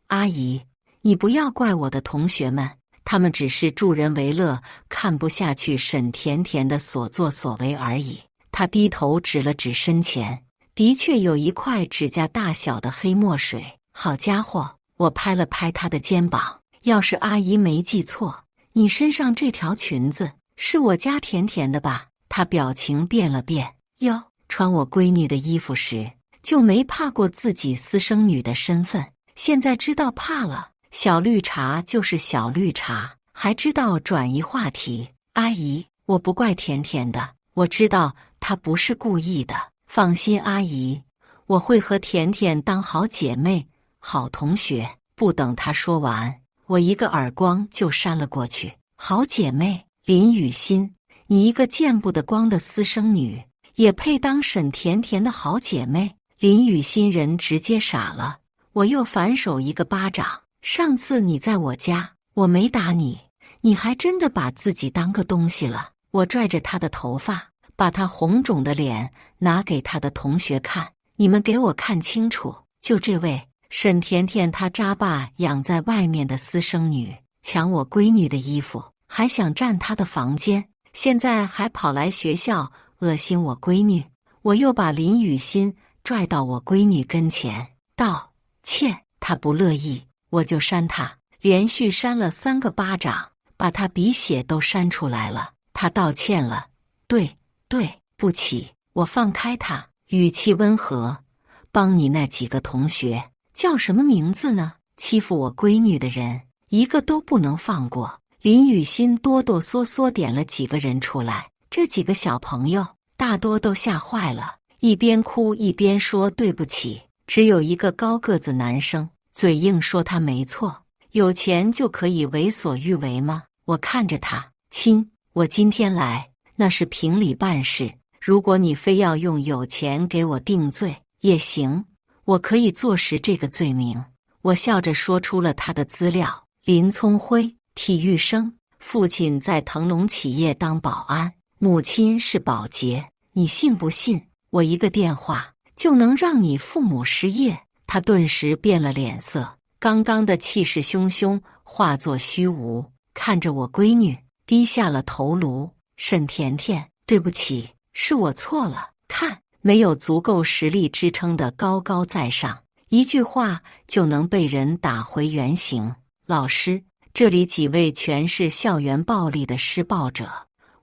阿姨，你不要怪我的同学们，他们只是助人为乐，看不下去沈甜甜的所作所为而已。她低头指了指身前，的确有一块指甲大小的黑墨水。好家伙，我拍了拍她的肩膀，要是阿姨没记错，你身上这条裙子是我家甜甜的吧？她表情变了变，哟，穿我闺女的衣服时就没怕过自己私生女的身份，现在知道怕了。小绿茶就是小绿茶，还知道转移话题。阿姨，我不怪甜甜的，我知道她不是故意的。放心，阿姨，我会和甜甜当好姐妹、好同学。不等她说完，我一个耳光就扇了过去。好姐妹，林雨欣，你一个见不得光的私生女，也配当沈甜甜的好姐妹？林雨欣人直接傻了，我又反手一个巴掌。上次你在我家，我没打你，你还真的把自己当个东西了。我拽着她的头发，把她红肿的脸拿给她的同学看，你们给我看清楚，就这位沈甜甜，她渣爸养在外面的私生女，抢我闺女的衣服，还想占她的房间，现在还跑来学校恶心我闺女。我又把林雨欣拽到我闺女跟前，道歉。她不乐意，我就扇她，连续扇了3个巴掌，把她鼻血都扇出来了。她道歉了，对不起。我放开她，语气温和，帮你那几个同学叫什么名字呢？欺负我闺女的人一个都不能放过。林雨欣哆哆嗦嗦点了几个人出来，这几个小朋友大多都吓坏了，一边哭一边说对不起。只有一个高个子男生嘴硬说他没错，有钱就可以为所欲为吗？我看着他，亲，我今天来那是评理办事，如果你非要用有钱给我定罪也行，我可以坐实这个罪名。我笑着说出了他的资料：林聪辉，体育生，父亲在腾龙企业当保安，母亲是保洁。你信不信我一个电话就能让你父母失业？他顿时变了脸色，刚刚的气势汹汹化作虚无，看着我闺女，低下了头颅。沈甜甜，对不起，是我错了。看，没有足够实力支撑的高高在上，一句话就能被人打回原形。老师，这里几位全是校园暴力的施暴者，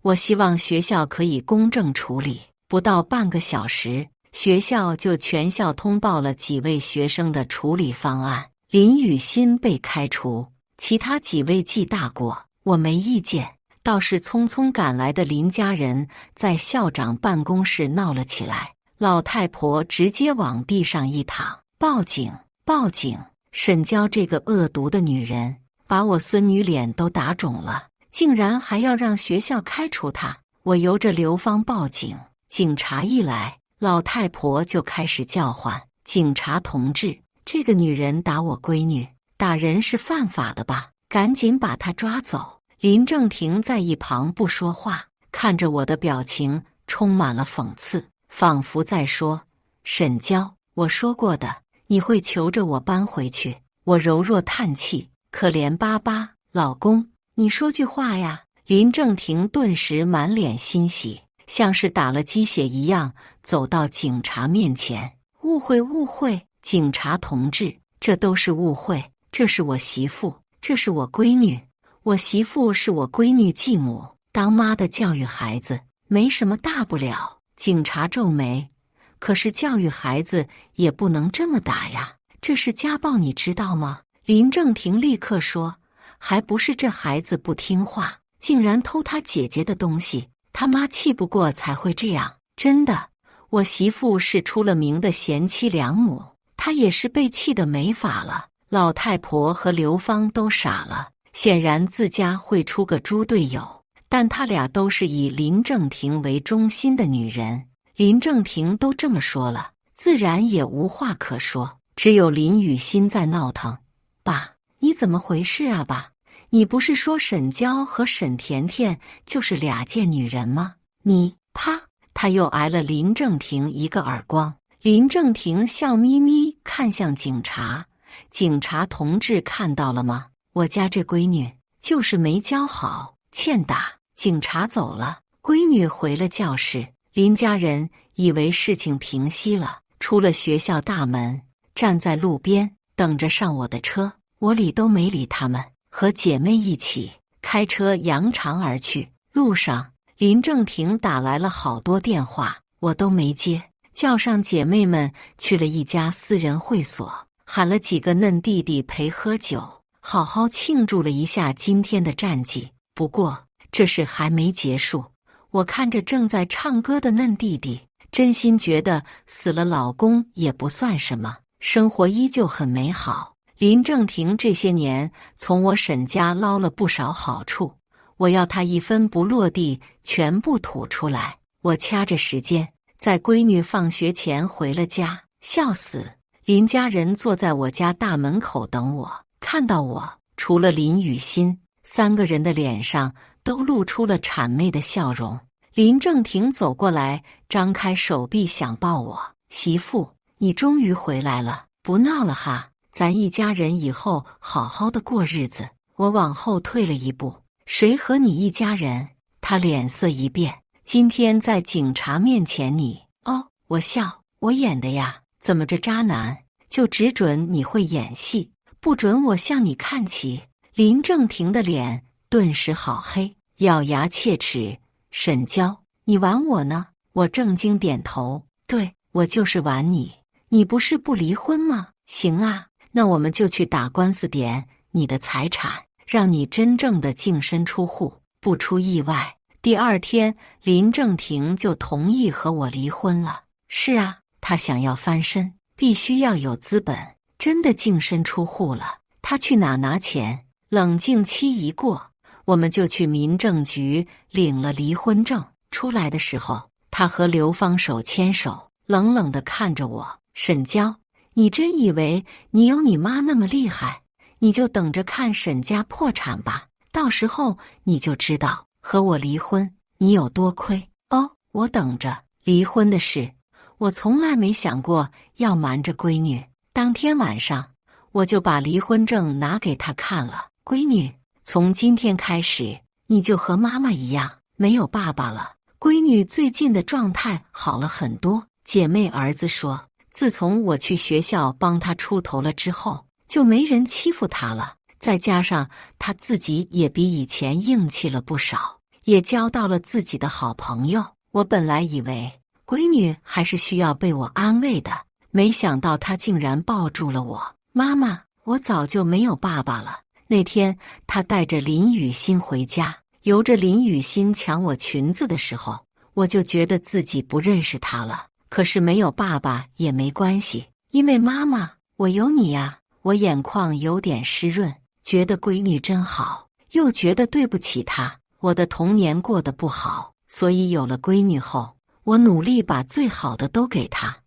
我希望学校可以公正处理。不到半个小时，学校就全校通报了几位学生的处理方案。林雨欣被开除，其他几位记大过，我没意见。倒是匆匆赶来的林家人在校长办公室闹了起来，老太婆直接往地上一躺，报警！报警！沈娇这个恶毒的女人，把我孙女脸都打肿了，竟然还要让学校开除她。我由着刘芳报警，警察一来，老太婆就开始叫唤：警察同志，这个女人打我闺女，打人是犯法的吧？赶紧把她抓走。林正廷在一旁不说话，看着我的表情充满了讽刺，仿佛在说：沈娇，我说过的，你会求着我搬回去。我柔弱叹气，可怜巴巴：老公，你说句话呀。林正廷顿时满脸欣喜，像是打了鸡血一样走到警察面前：误会误会，警察同志，这都是误会，这是我媳妇，这是我闺女，我媳妇是我闺女继母，当妈的教育孩子没什么大不了。警察皱眉：可是教育孩子也不能这么打呀，这是家暴，你知道吗？林正廷立刻说：还不是这孩子不听话，竟然偷他姐姐的东西，他妈气不过才会这样。真的，我媳妇是出了名的贤妻良母，她也是被气得没法了。老太婆和刘芳都傻了，显然自家会出个猪队友，但他俩都是以林正廷为中心的女人，林正廷都这么说了，自然也无话可说。只有林雨欣在闹腾：爸，你怎么回事啊？爸，你不是说沈娇和沈甜甜就是俩贱女人吗？你啪！他又挨了林正廷一个耳光。林正廷笑眯眯看向警察：警察同志看到了吗？我家这闺女就是没教好，欠打。警察走了，闺女回了教室。林家人以为事情平息了，出了学校大门，站在路边等着上我的车。我理都没理他们，和姐妹一起开车扬长而去。路上，林正廷打来了好多电话，我都没接，叫上姐妹们去了一家私人会所，喊了几个嫩弟弟陪喝酒，好好庆祝了一下今天的战绩。不过这事还没结束，我看着正在唱歌的嫩弟弟，真心觉得死了老公也不算什么，生活依旧很美好。林正廷这些年从我沈家捞了不少好处，我要他一分不落地全部吐出来。我掐着时间，在闺女放学前回了家，笑死。林家人坐在我家大门口等我，看到我，除了林雨欣，3个人的脸上都露出了谄媚的笑容。林正廷走过来，张开手臂想抱我。媳妇，你终于回来了，不闹了哈，咱一家人以后好好的过日子。我往后退了一步，谁和你一家人？他脸色一变，今天在警察面前你……哦，我笑，我演的呀，怎么这渣男就只准你会演戏，不准我向你看齐？林正廷的脸顿时好黑，咬牙切齿，沈娇，你玩我呢？我正经点头，对，我就是玩你。你不是不离婚吗？行啊，那我们就去打官司点你的财产，让你真正的净身出户。不出意外，第2天林正廷就同意和我离婚了。是啊，他想要翻身，必须要有资本，真的净身出户了。他去哪拿钱？冷静期一过，我们就去民政局领了离婚证。出来的时候，他和刘芳手牵手，冷冷地看着我。沈娇，你真以为你有你妈那么厉害？你就等着看沈家破产吧，到时候你就知道和我离婚你有多亏。哦，我等着。离婚的事，我从来没想过要瞒着闺女。当天晚上，我就把离婚证拿给她看了。闺女，从今天开始，你就和妈妈一样，没有爸爸了。闺女最近的状态好了很多。姐妹儿子说，自从我去学校帮她出头了之后，就没人欺负她了。再加上她自己也比以前硬气了不少，也交到了自己的好朋友。我本来以为闺女还是需要被我安慰的，没想到她竟然抱住了我。妈妈，我早就没有爸爸了。那天她带着林雨欣回家，由着林雨欣抢我裙子的时候，我就觉得自己不认识她了。可是没有爸爸也没关系，因为妈妈，我有你呀。我眼眶有点湿润，觉得闺女真好，又觉得对不起她。我的童年过得不好，所以有了闺女后，我努力把最好的都给她，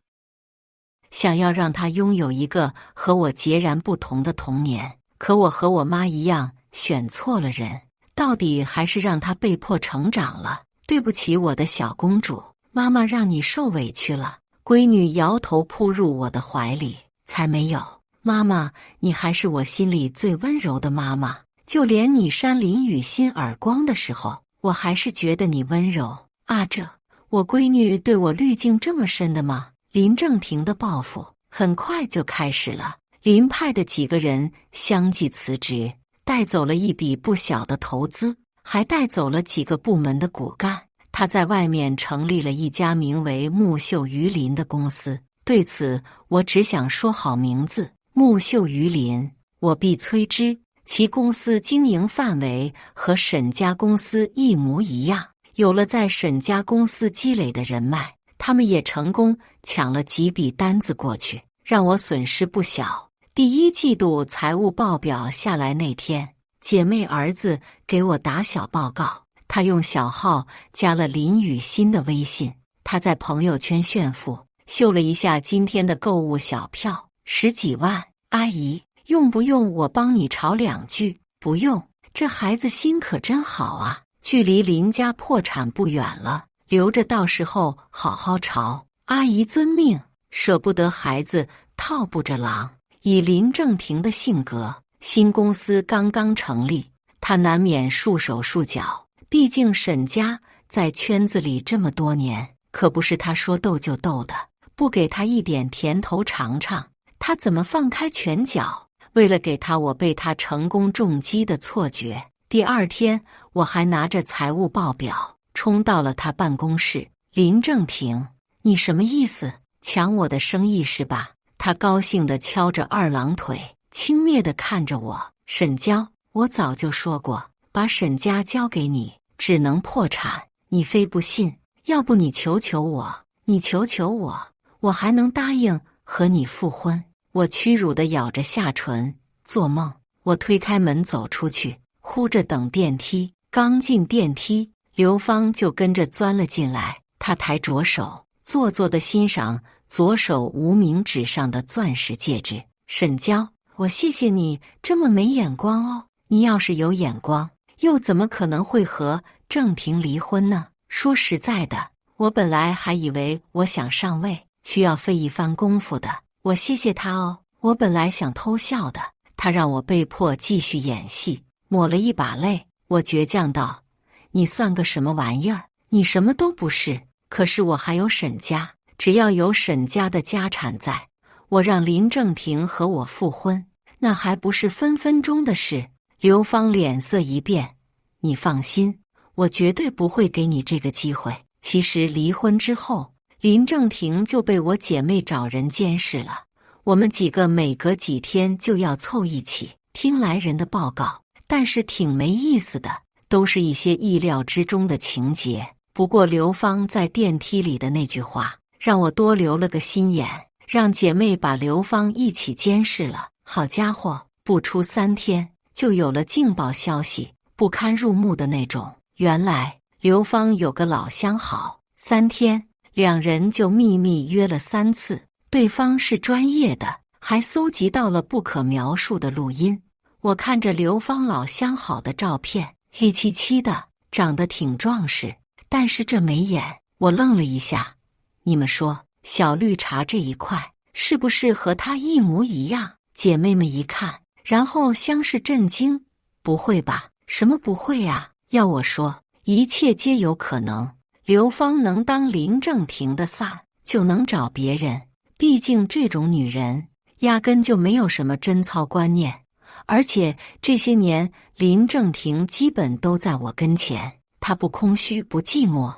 想要让她拥有一个和我截然不同的童年。可我和我妈一样，选错了人，到底还是让她被迫成长了。对不起，我的小公主，妈妈让你受委屈了。闺女摇头扑入我的怀里，才没有，妈妈，你还是我心里最温柔的妈妈。就连你扇林雨欣耳光的时候，我还是觉得你温柔啊。我闺女对我滤镜这么深的吗？林正廷的报复很快就开始了。林派的几个人相继辞职，带走了一笔不小的投资，还带走了几个部门的骨干。他在外面成立了一家名为木秀于林的公司，对此我只想说好名字，木秀于林，我必摧之。其公司经营范围和沈家公司一模一样，有了在沈家公司积累的人脉，他们也成功抢了几笔单子过去，让我损失不小。第1季度财务报表下来那天，姐妹儿子给我打小报告，他用小号加了林雨欣的微信，他在朋友圈炫富，秀了一下今天的购物小票，10几万。阿姨，用不用我帮你炒2句？不用，这孩子心可真好啊，距离林家破产不远了，留着到时候好好炒。阿姨遵命，舍不得孩子套不着狼。以林正廷的性格，新公司刚刚成立，他难免束手束脚，毕竟沈家在圈子里这么多年，可不是他说斗就斗的，不给他一点甜头尝尝，他怎么放开拳脚？为了给他我被他成功重击的错觉，第2天我还拿着财务报表冲到了他办公室。林正廷，你什么意思？抢我的生意是吧？他高兴地敲着2郎腿，轻蔑地看着我。沈娇，我早就说过，把沈家交给你，只能破产。你非不信，要不你求求我，你求求我，我还能答应和你复婚。我屈辱地咬着下唇，做梦。我推开门走出去，呼着等电梯。刚进电梯，刘芳就跟着钻了进来。她抬着手，做作地欣赏左手无名指上的钻石戒指。沈娇，我谢谢你这么没眼光哦。你要是有眼光，又怎么可能会和郑婷离婚呢？说实在的，我本来还以为我想上位，需要费一番功夫的。我谢谢他哦。我本来想偷笑的，他让我被迫继续演戏，抹了一把泪。我倔强道：你算个什么玩意儿？你什么都不是。可是我还有沈家，只要有沈家的家产在，我让林正廷和我复婚，那还不是分分钟的事。刘芳脸色一变，你放心，我绝对不会给你这个机会。其实离婚之后，林正廷就被我姐妹找人监视了，我们几个每隔几天就要凑一起听来人的报告，但是挺没意思的，都是一些意料之中的情节。不过刘芳在电梯里的那句话让我多留了个心眼，让姐妹把刘芳一起监视了。好家伙，不出3天就有了劲爆消息，不堪入目的那种。原来刘芳有个老相好，3天两人就秘密约了3次，对方是专业的，还搜集到了不可描述的录音。我看着刘芳老相好的照片，黑漆漆的，长得挺壮实，但是这眉眼，我愣了一下。你们说小绿茶这一块是不是和他一模一样？姐妹们一看，然后相视震惊。不会吧？什么不会啊？要我说，一切皆有可能。刘芳能当林正廷的三儿，就能找别人。毕竟这种女人压根就没有什么贞操观念，而且这些年林正廷基本都在我跟前，他不空虚不寂寞。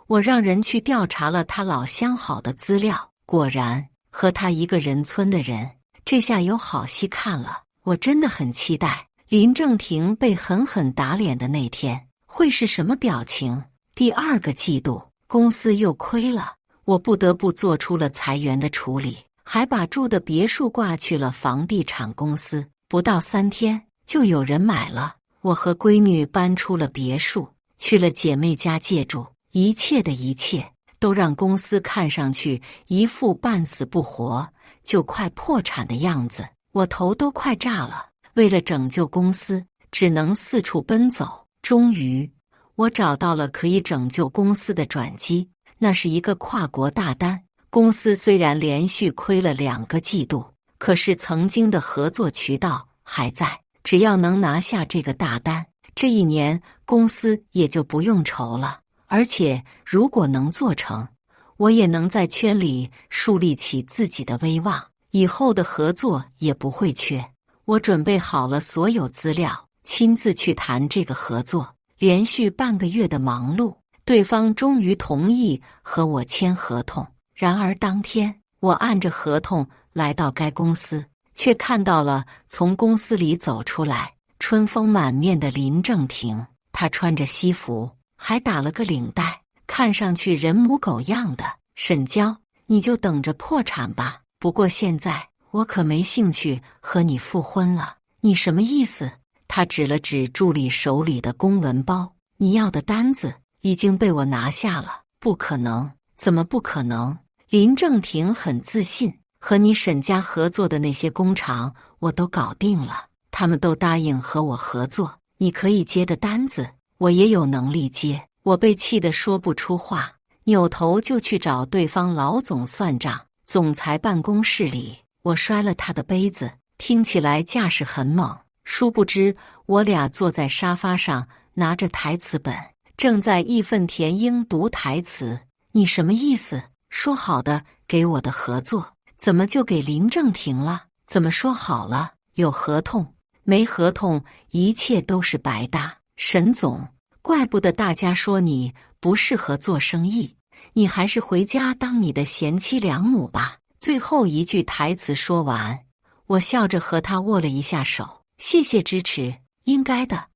我让人去调查了他老相好的资料，果然和他一个人村的人。这下有好戏看了，我真的很期待林正廷被狠狠打脸的那天会是什么表情。第2个季度，公司又亏了，我不得不做出了裁员的处理，还把住的别墅挂去了房地产公司。不到3天，就有人买了。我和闺女搬出了别墅，去了姐妹家借住。一切的一切都让公司看上去一副半死不活，就快破产的样子。我头都快炸了，为了拯救公司，只能四处奔走。终于，我找到了可以拯救公司的转机，那是一个跨国大单。公司虽然连续亏了2个季度，可是曾经的合作渠道还在，只要能拿下这个大单，这1年公司也就不用愁了。而且如果能做成，我也能在圈里树立起自己的威望，以后的合作也不会缺。我准备好了所有资料，亲自去谈这个合作。连续半个月的忙碌，对方终于同意和我签合同。然而当天，我按着合同来到该公司，却看到了从公司里走出来春风满面的林正廷。他穿着西服，还打了个领带，看上去人模狗样的。沈娇，你就等着破产吧。不过现在我可没兴趣和你复婚了。你什么意思？他指了指助理手里的公文包，你要的单子已经被我拿下了。不可能。怎么不可能？林正廷很自信，和你沈家合作的那些工厂我都搞定了，他们都答应和我合作，你可以接的单子我也有能力接。我被气得说不出话，扭头就去找对方老总算账。总裁办公室里，我摔了他的杯子，听起来架势很猛，殊不知我俩坐在沙发上，拿着台词本，正在义愤填膺读台词。你什么意思？说好的给我的合作，怎么就给林正廷了？怎么说好了？有合同没合同，一切都是白搭。沈总，怪不得大家说你不适合做生意，你还是回家当你的贤妻良母吧。最后一句台词说完，我笑着和他握了一下手，谢谢支持，应该的，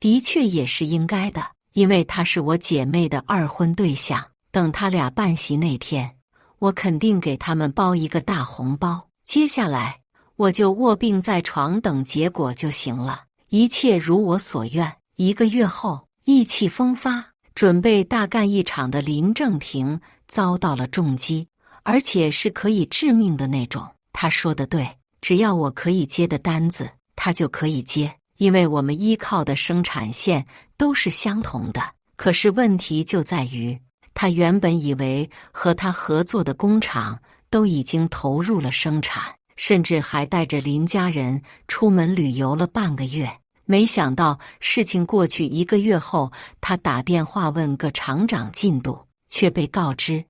的确也是应该的。因为他是我姐妹的二婚对象。等他俩办席那天，我肯定给他们包一个大红包。接下来我就卧病在床等结果就行了，一切如我所愿。1个月后，意气风发，准备大干一场的林正廷遭到了重击，而且是可以致命的那种。他说的对，只要我可以接的单子，他就可以接，因为我们依靠的生产线都是相同的。可是问题就在于，他原本以为和他合作的工厂都已经投入了生产，甚至还带着林家人出门旅游了半个月。没想到事情过去1个月后，他打电话问个厂长进度，却被告知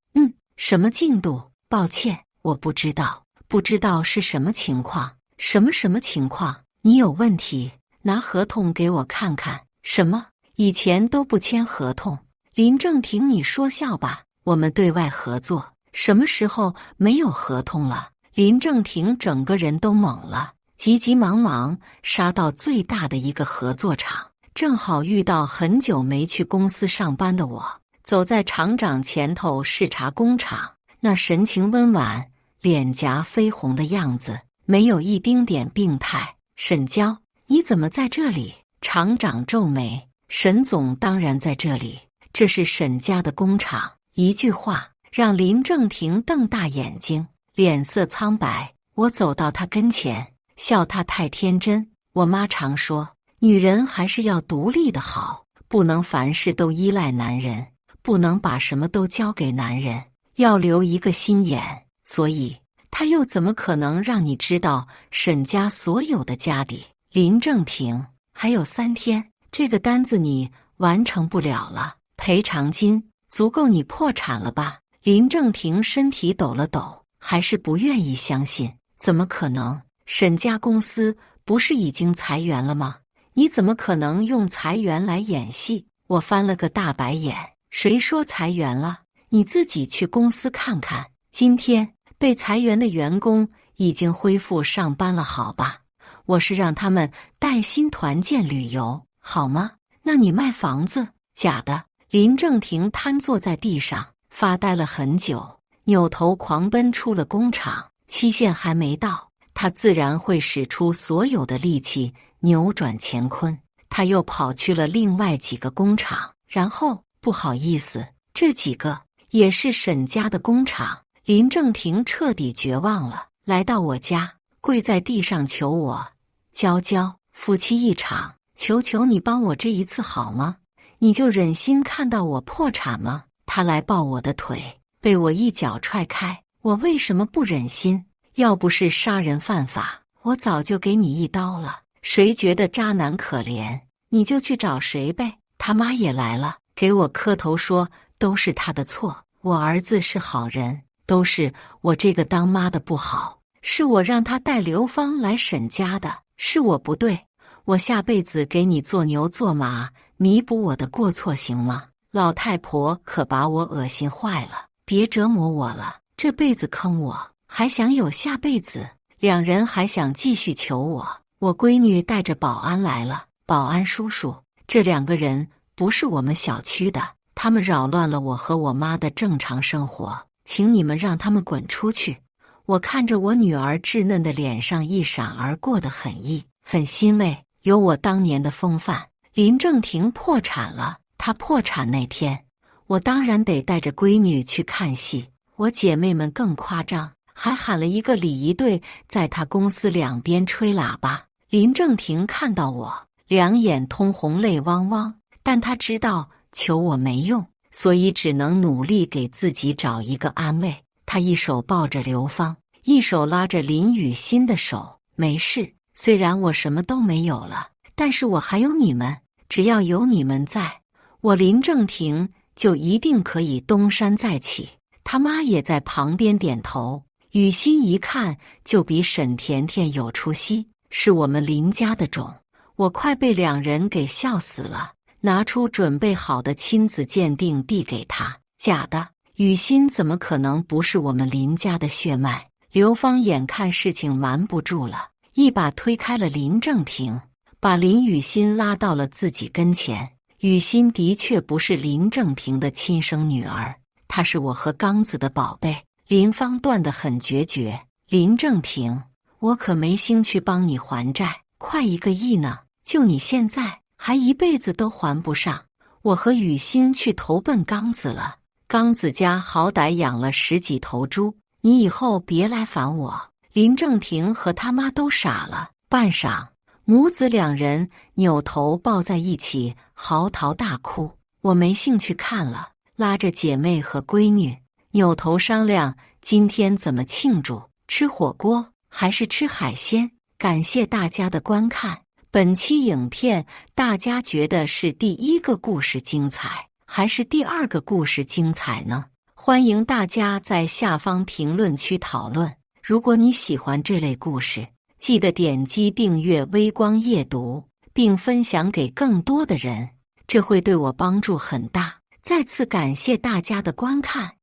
什么进度？抱歉，我不知道，不知道是什么情况。什么情况？你有问题，拿合同给我看看。什么？以前都不签合同？林正廷，你说笑吧？我们对外合作什么时候没有合同了？林正廷整个人都懵了，急急忙忙杀到最大的一个合作厂，正好遇到很久没去公司上班的我，走在厂长前头视察工厂，那神情温婉，脸颊绯红的样子，没有一丁点病态。沈娇，你怎么在这里？厂长皱眉，沈总当然在这里，这是沈家的工厂。一句话让林正廷瞪大眼睛，脸色苍白。我走到他跟前，笑他太天真。我妈常说，女人还是要独立的好，不能凡事都依赖男人，不能把什么都交给男人，要留一个心眼。所以他又怎么可能让你知道沈家所有的家底？林正廷，还有3天，这个单子你完成不了了，赔偿金足够你破产了吧？林正廷身体抖了抖，还是不愿意相信。怎么可能？沈家公司不是已经裁员了吗？你怎么可能用裁员来演戏？我翻了个大白眼，谁说裁员了？你自己去公司看看，今天被裁员的员工已经恢复上班了，好吧？我是让他们带薪团建旅游，好吗？那你卖房子？假的。林正廷瘫坐在地上，发呆了很久，扭头狂奔出了工厂。期限还没到，他自然会使出所有的力气扭转乾坤。他又跑去了另外几个工厂，然后不好意思，这几个也是沈家的工厂。林正廷彻底绝望了，来到我家，跪在地上求我：娇娇，夫妻一场，求求你帮我这一次好吗？你就忍心看到我破产吗？他来抱我的腿，被我一脚踹开。我为什么不忍心？要不是杀人犯法，我早就给你一刀了。谁觉得渣男可怜，你就去找谁呗。他妈也来了，给我磕头说都是他的错，我儿子是好人，都是我这个当妈的不好，是我让他带刘芳来沈家的，是我不对。我下辈子给你做牛做马，弥补我的过错行吗？老太婆可把我恶心坏了，别折磨我了，这辈子坑我，还想有下辈子？两人还想继续求我。我闺女带着保安来了，保安叔叔，这2个人不是我们小区的，他们扰乱了我和我妈的正常生活，请你们让他们滚出去。我看着我女儿稚嫩的脸上一闪而过的狠意，很欣慰，有我当年的风范。林正廷破产了，他破产那天，我当然得带着闺女去看戏。我姐妹们更夸张，还喊了一个礼仪队在他公司两边吹喇叭。林正廷看到我，两眼通红，泪汪汪，但他知道求我没用，所以只能努力给自己找一个安慰。他一手抱着刘芳，一手拉着林雨欣的手，没事，虽然我什么都没有了，但是我还有你们，只要有你们在，我林正廷就一定可以东山再起。他妈也在旁边点头。雨欣一看就比沈甜甜有出息，是我们林家的种。我快被两人给笑死了，拿出准备好的亲子鉴定递给他。假的，雨欣怎么可能不是我们林家的血脉？刘芳眼看事情瞒不住了，一把推开了林正廷，把林雨欣拉到了自己跟前，雨欣的确不是林正廷的亲生女儿，她是我和刚子的宝贝。林芳断得很决绝。林正廷，我可没兴趣帮你还债，快1个亿呢，就你现在还一辈子都还不上。我和雨欣去投奔刚子了，刚子家好歹养了10几头猪，你以后别来烦我。林正廷和他妈都傻了。半晌，母子2人扭头抱在一起，嚎啕大哭。我没兴趣看了，拉着姐妹和闺女扭头商量今天怎么庆祝，吃火锅还是吃海鲜。感谢大家的观看。本期影片大家觉得是第1个故事精彩，还是第2个故事精彩呢？欢迎大家在下方评论区讨论。如果你喜欢这类故事，记得点击订阅微光夜读，并分享给更多的人，这会对我帮助很大。再次感谢大家的观看。